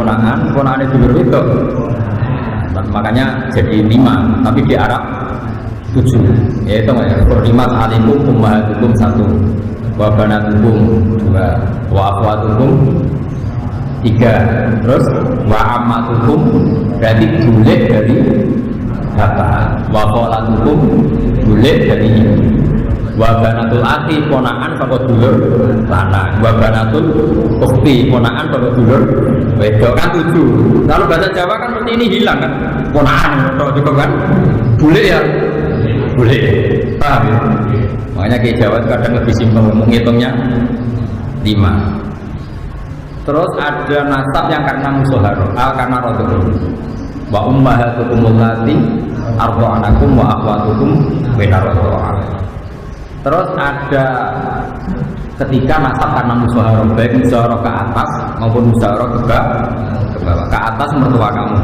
Speaker 1: ponaan itu dulur itu. Makanya jadi 5, tapi di Arab 7. Ya itu ya, hurrimat alaikum ummahatukum 1, wa banatukum 2, wa akhwatukum 3, terus wa ammatukum berarti bule dari bapak, wa kholatukum bule dari ibu, wa banatul akhi ponaan saka dulur lanang, wa banatul ukhti ponaan saka dulur wedok, kan 7. Kalau bahasa Jawa kan seperti ini hilang kan, ponaan atau juga kan bule ya bule, paham ya? Makanya Ki Jawa kadang lebih simpel menghitungnya 5. Terus ada nasab yang karena musyawarah, karena rodul. Wa ummahatukum allati arda'anakum wa akhwatukum bainar radha'ah. Terus ada ketika nasab karena musyawarah, baik musyawarah ke atas maupun musyawarah ke bawah. Ke atas mertua kamu,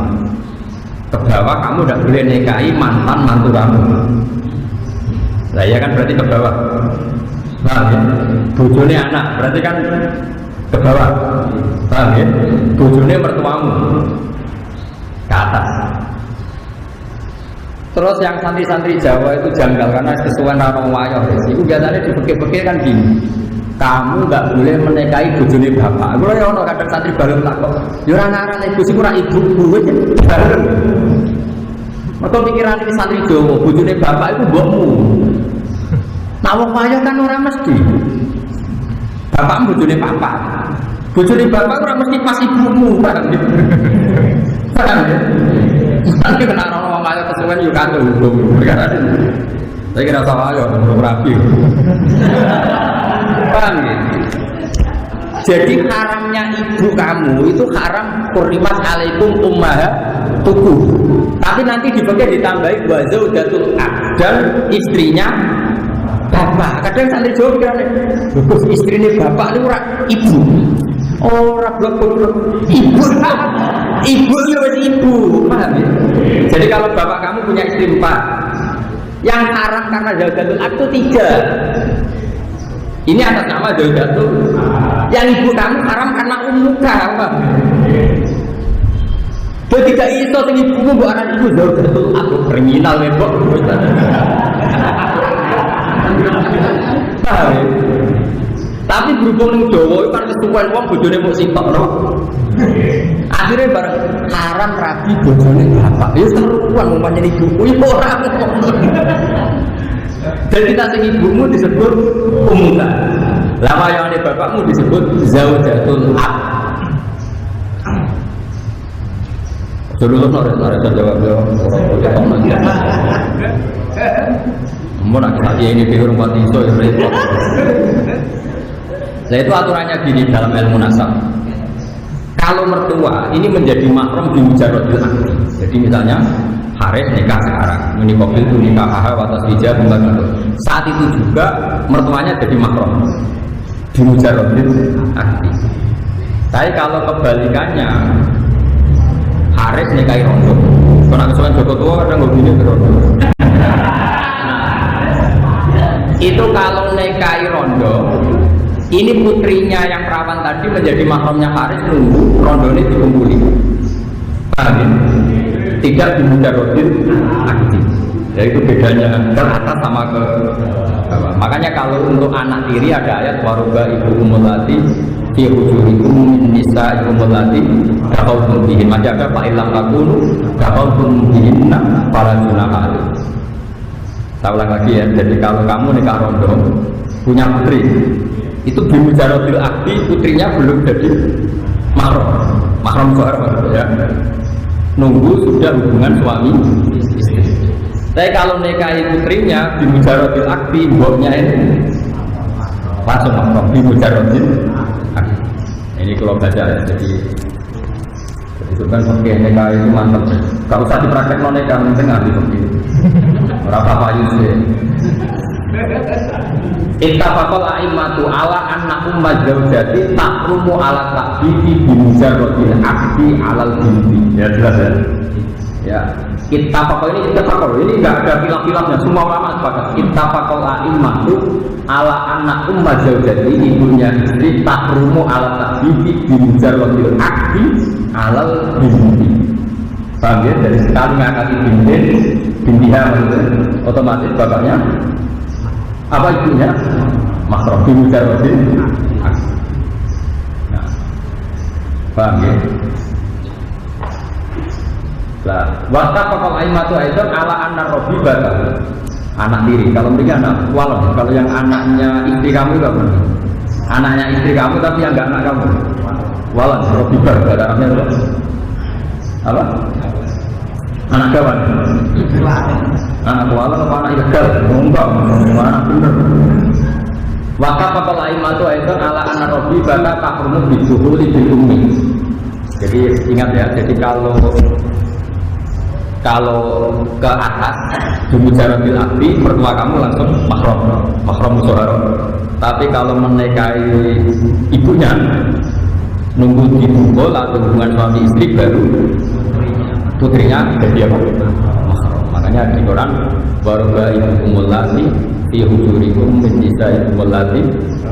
Speaker 1: ke bawah kamu tidak boleh nikahi mantan mantu kamu. Nah ya kan berarti ke bawah. Nah ya, bojone anak berarti kan ke bawah, paham ya? Bojone mertuamu ke atas. Terus yang santri-santri Jawa itu janggal karena kesuwen raro wayo. Itu biasanya dipekik-pekik kan gini, kamu nggak boleh menikahi bojone bapak. Kalau ya ono kadang santri baru tak kok, ya ora ngarane bojoku ora ibu gue bareng. Mergo pikiran iki santri Jawa, bojone bapak itu mbokmu. Nah wong wayo kan ora mesti. Bapak bojone papa. Bojone bapak ora mesti pas ibumu, paham ya? Paham ya? Nanti kena orang kaya kesuwen yo kandel hukum. Saya kira salah yo rapi. Paham ya? Jadi haramnya ibu kamu itu haram hurrimat alaikum ummahatukum. Tapi nanti dipakai ditambahi wa zaujatul dan istrinya bapak. Kadang santri Jawa pikirane, "Bagus istrine bapak itu ora ibu." Ora blok-blok. Ibu itu wis ibu, paham ya? Jadi kalau bapak kamu punya istri 4, yang haram karena zaujatul itu 3. Ini atas nama zaujatul. Yang ibu kamu haram karena ummuka, paham? Jadi tidak iso sing ibumu mbok aran ibu zaujatul aku kriminal mbok. Paham ya? Tapi berhubung ning Jawa kan kesuwen wong bojone mung sitok no. Akhirnya bareng haram rabi bojone bapak. Ya seruan umpamane ibuku ya ora. Jadi kita sing ibumu disebut ummuka. Lah wayane bapakmu disebut zaujatul ab. Dulu nore jawab orang mau nak kita ini biar rumah tiso ya repot. Nah itu aturannya gini dalam ilmu nasab. Kalau mertua ini menjadi mahram di mujarradil akdi. Jadi misalnya Haris nikah sekarang, menikobil itu nikah haha watas hijab gitu. Saat itu juga mertuanya jadi mahram di mujarradil akdi. Tapi kalau kebalikannya Haris nikahi rondo, karena kesuwen Joko tua kadang nggak gini rondo. Itu kalau nikahi rondo, ini putrinya yang perawan tadi menjadi mahramnya Haris, nunggu rondo ini dikumpuli. Paham ya? Tidak di mujarradil akdi. Ya itu bedanya ke atas sama ke bawah. Makanya kalau untuk anak tiri ada ayat waruba ibu umulati fi hujurikum min nisa'ikum allati taqawtum bihin. Macam ada fa illam takunu taqawtum bihinna fala junaha alaikum. Saya ulang lagi ya, jadi kalau kamu nikah rondo punya putri, itu bimujarotil akdi, putrinya belum jadi mahram sohar ya, nunggu sudah hubungan suami istri. Tapi kalau nikahi putrinya bimujarotil akdi, mboknya ini langsung mahram bimujarotil akdi. Ini kalau baca ya, jadi itu kan pakai nikah itu mantap. Kalau usah dipraktek nikah penting ahli begini. Berapa Pak Yusuf? Ittafaqal a'immatu ala anna ummat zaujati tahrumu ala ta'bibi bimujarradil akdi alal binti. Ya jelas ya. Ya, ittafaqal ini enggak ada khilaf-khilafnya, semua ulama sepakat. Ittafaqal a'immatu ala anna ummat zaujati, ibunya istri tahrumu ala ta'bibi bimujarradil akdi alal binti. Paham ya? Dari sekali ngangkati bintiha otomatis bapaknya apa ibunya? Mahram bimujarradil akdi. Nah, paham ya? Lah, waktu pakal aimatu aidan ala anna robibata anak diri. Kalau mereka anak walon, kalau yang anaknya istri kamu itu apa? Anaknya istri kamu tapi yang enggak anak kamu. Walon, robibah, bahasa Arabnya apa? Anak kawan. Anak walon apa anak ilegal? Enggak, anak bener. Waktu pakal aimatu aidan ala anna robibata takrumu biduhuli bil ummi. Jadi ingat ya, jadi kalau ke atas bimujarradil akdi, mertua kamu langsung mahram musyawara. Tapi kalau menikahi ibunya nunggu dibungkul atau hubungan suami istri baru putrinya jadi apa? Mahram. Makanya di Quran warga ibukumul lati fi hujurikum min nisaikum allati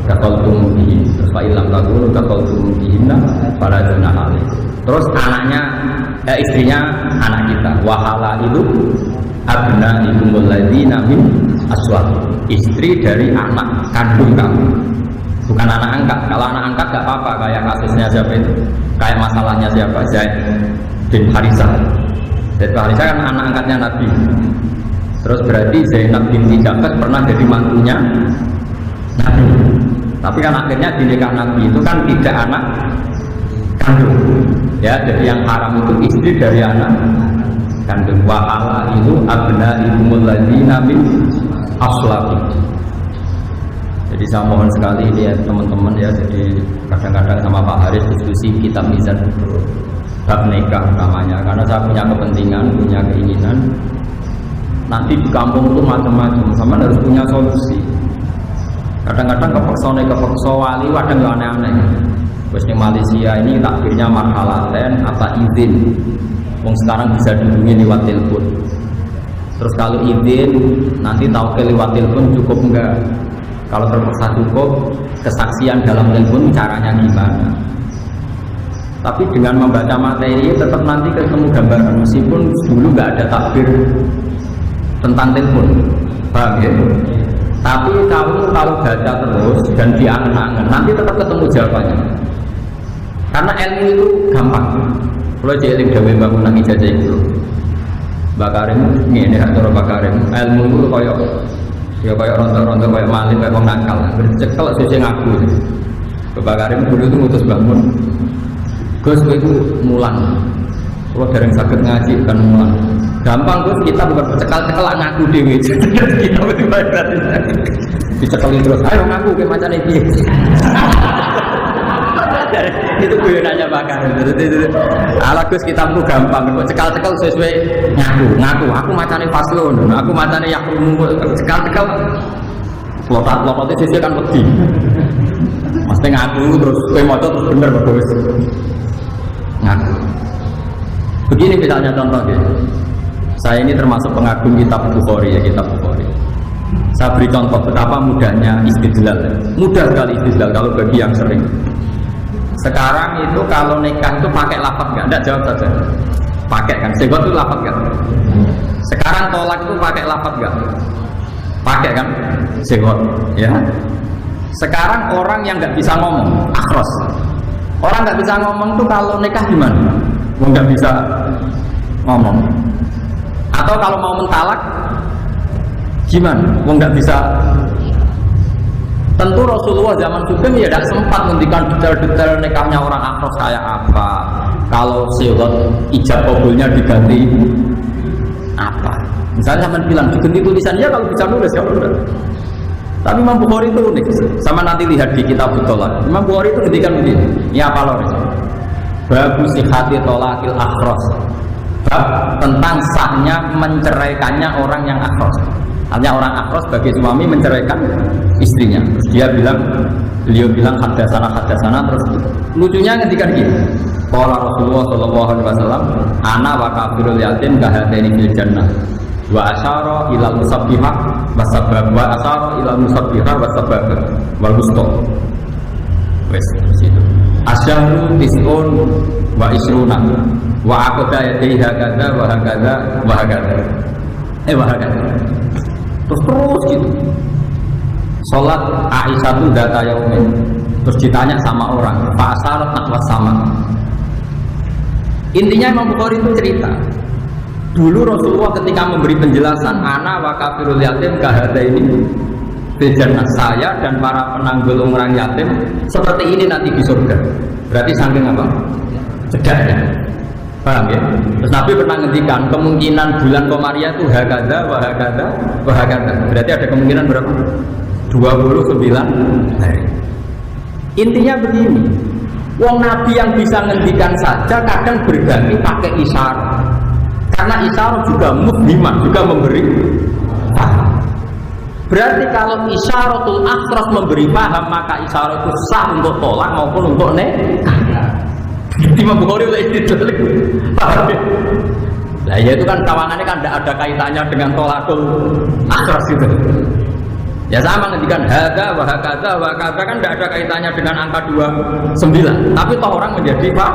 Speaker 1: taqaltum bihin. Terus fa illam takunu taqaltum bihinna fala junaha alaikum. Terus anaknya istrinya anak kita. Wahala itu abna ikumul ladzina min aswaq. Istri dari anak kandung kamu. Bukan anak angkat. Kalau anak angkat enggak apa-apa, kayak kasusnya siapa itu? Kayak masalahnya siapa? Zaid bin Harisah. Zaid bin Harisah kan anak angkatnya Nabi. Terus berarti Zainab binti Jahsh pernah jadi mantunya Nabi. Tapi kan akhirnya di nikah Nabi itu kan tidak anak kandung. Ya, jadi yang haram itu istri dari anak kandung. Wahala itu abna ikumul ladzina min aslabi. Jadi saya mohon sekali ya teman-teman ya, jadi kadang-kadang sama Pak Haris diskusi kitab Mizan bab nikah namanya, karena saya punya kepentingan, punya keinginan nanti di kampung itu macam-macam, sama harus punya solusi. Kadang-kadang kepeksa wali kadang nggak aneh-aneh. Terus di Malaysia ini takbirnya marhalaten apa izin. Wong sekarang bisa dihubungi lewat telepon. Terus kalau izin nanti tahu ke lewat telepon cukup enggak? Kalau terpaksa cukup, kesaksian dalam telepon caranya gimana? Tapi dengan membaca materi tetap nanti ketemu gambaran, meskipun dulu nggak ada takbir tentang telepon, paham ya? Tapi kamu kalau baca terus dan diangen-angen, nanti tetap ketemu jawabannya. Karena ilmu itu gampang. Kalau jeling dewe bangunan ijazah itu, Bakarim ini atau Bakarim, ilmu itu kayak rontok-rontok kayak maling kayak nakal, bercekel sesuai ngaku. Bakarim dulu itu ngutus bangun, Gus itu mulang. Kalau dereng sakit ngaji kan mulang. Gampang Gus, kita bukan bercekal-cekal ngaku dewe. Kita betul-betul dicekelin terus. Ayo ngaku kayak macam ini. Itu gunanya bakar. Ala Gus kitabku gampang, cekal-cekal sesuai ngaku. Aku macane faslun, aku macane yakrumu, cekal-cekal lotat-lototnya sesuai kan wedi. Mesti ngaku terus kowe maca terus bener bagus. Ngaku. Begini misalnya contoh ya. Saya ini termasuk pengagum kitab Bukhari ya, kitab Bukhari. Saya beri contoh betapa mudahnya istidlal. Mudah sekali istidlal kalau bagi yang sering. Sekarang itu kalau nikah itu pakai lafaz nggak? Nggak, jawab saja. Pakai kan? Segot itu lafaz nggak? Sekarang tolak itu pakai lafaz nggak? Pakai kan? Segot, ya. Sekarang orang yang nggak bisa ngomong, akhros. Orang nggak bisa ngomong tuh kalau nikah gimana? Nggak bisa ngomong. Atau kalau mau mentalak gimana? Nggak bisa. Tentu Rasulullah zaman Sugeng ya tidak sempat menghentikan detail-detail nikahnya orang akhros kayak apa. Kalau sewot ijab kabulnya diganti apa? Misalnya sampai bilang diganti tulisannya kalau bisa nulis ya udah. Tapi Imam Bukhari itu unik. Sama nanti lihat di kitab Tolak. Imam Bukhari itu ketika begini. Ini apa loh? Babu sihati tolakil akhros. Bab tentang sahnya menceraikannya orang yang akhros. Artinya orang akhros bagi suami menceraikan istrinya. Terus beliau bilang hadasana terus lucunya ketika gini. Qala Rasulullah sallallahu alaihi wasallam, ana wa kafirul yatim kahadaini fil jannah. Wa asyara ilal musabbihah wasabab wa asyara ilal musabbihah wasabab wal wusta. Wes situ. Asyharu tis'un wa isruna wa aqda yadayhi hakadha wa hakadha wa hakadha. Wa hakadha. Terus gitu. Salat Aisyah itu data yaumin. Terus ditanya sama orang, fa asarat nahwas sama. Intinya Imam Bukhari itu cerita. Dulu Rasulullah ketika memberi penjelasan ana wa kafirul yatim kahada ini bejana saya dan para penanggung orang yatim seperti ini nanti di surga. Berarti saking apa? Cegahnya. Paham ya? Terus Nabi pernah ngendikan kemungkinan bulan Komariah itu hakada wa hakada wa hakada. Berarti ada kemungkinan berapa? 29 hari. Intinya begini. Wong Nabi yang bisa ngendikan saja kadang berganti pakai isyarat. Karena isyarat juga mufhimah, juga memberi paham. Berarti kalau isyaratul akhras memberi paham, maka isyarat itu sah untuk tolak maupun untuk nikah. Imam Bukhari oleh itu paham ya? Nah ya itu kan tawangannya kan tidak ada kaitannya dengan tolakul akhras itu. Ya sama ngendikan hada wa hakadha wa hakadha kan tidak ada kaitannya dengan angka 29. Tapi toh orang menjadi Pak.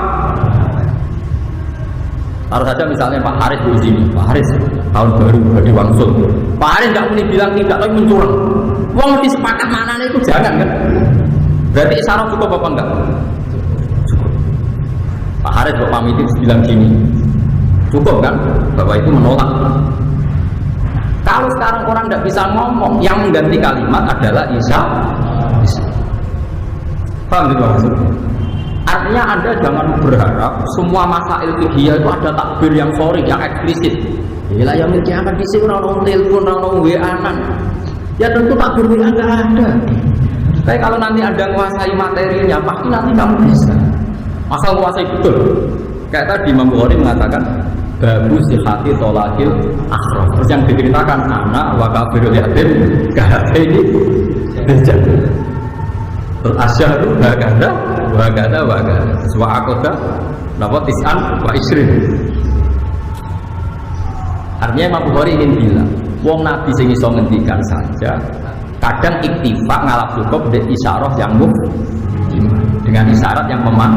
Speaker 1: Harus saja misalnya Pak Haris di sini, Pak Haris tahun baru di Wangsul. Pak Haris nggak mungkin bilang tidak, tapi mencurang. Uang disepakat mana itu jangan kan? Berarti isyarat cukup apa enggak? Cukup. Pak Haris Bapak pamit bilang gini, cukup kan? Bapak itu menolak. Kalau sekarang orang tidak bisa ngomong, yang mengganti kalimat adalah isyarat. Paham gitu maksudnya? Artinya Anda jangan berharap semua masail fikih itu ada takbir yang sorry, yang eksplisit. Bila yang mungkin akan di sini orang telepon, orang WA-an. Ya tentu takbir WA nggak ada. Tapi kalau nanti Anda menguasai materinya, pasti nanti kamu bisa. Asal menguasai betul. Kayak tadi Imam Bukhari mengatakan babu sihati tolakil akhras. Terus yang diceritakan anak wa kafirul yatim kahadaini bejat. Terus asyharu hakada wa hakada wa hakada. Wa aqda napa tis'an wa isrin. Artinya Imam Bukhari ingin bilang, wong Nabi sing iso ngendikan saja, kadang iktifak ngalap cukup dengan isyarat yang dengan isyarat yang memang.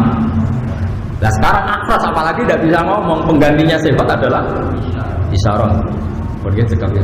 Speaker 1: Nah sekarang akhras apalagi tidak bisa ngomong, penggantinya sifat adalah isyarat. Pergi sekali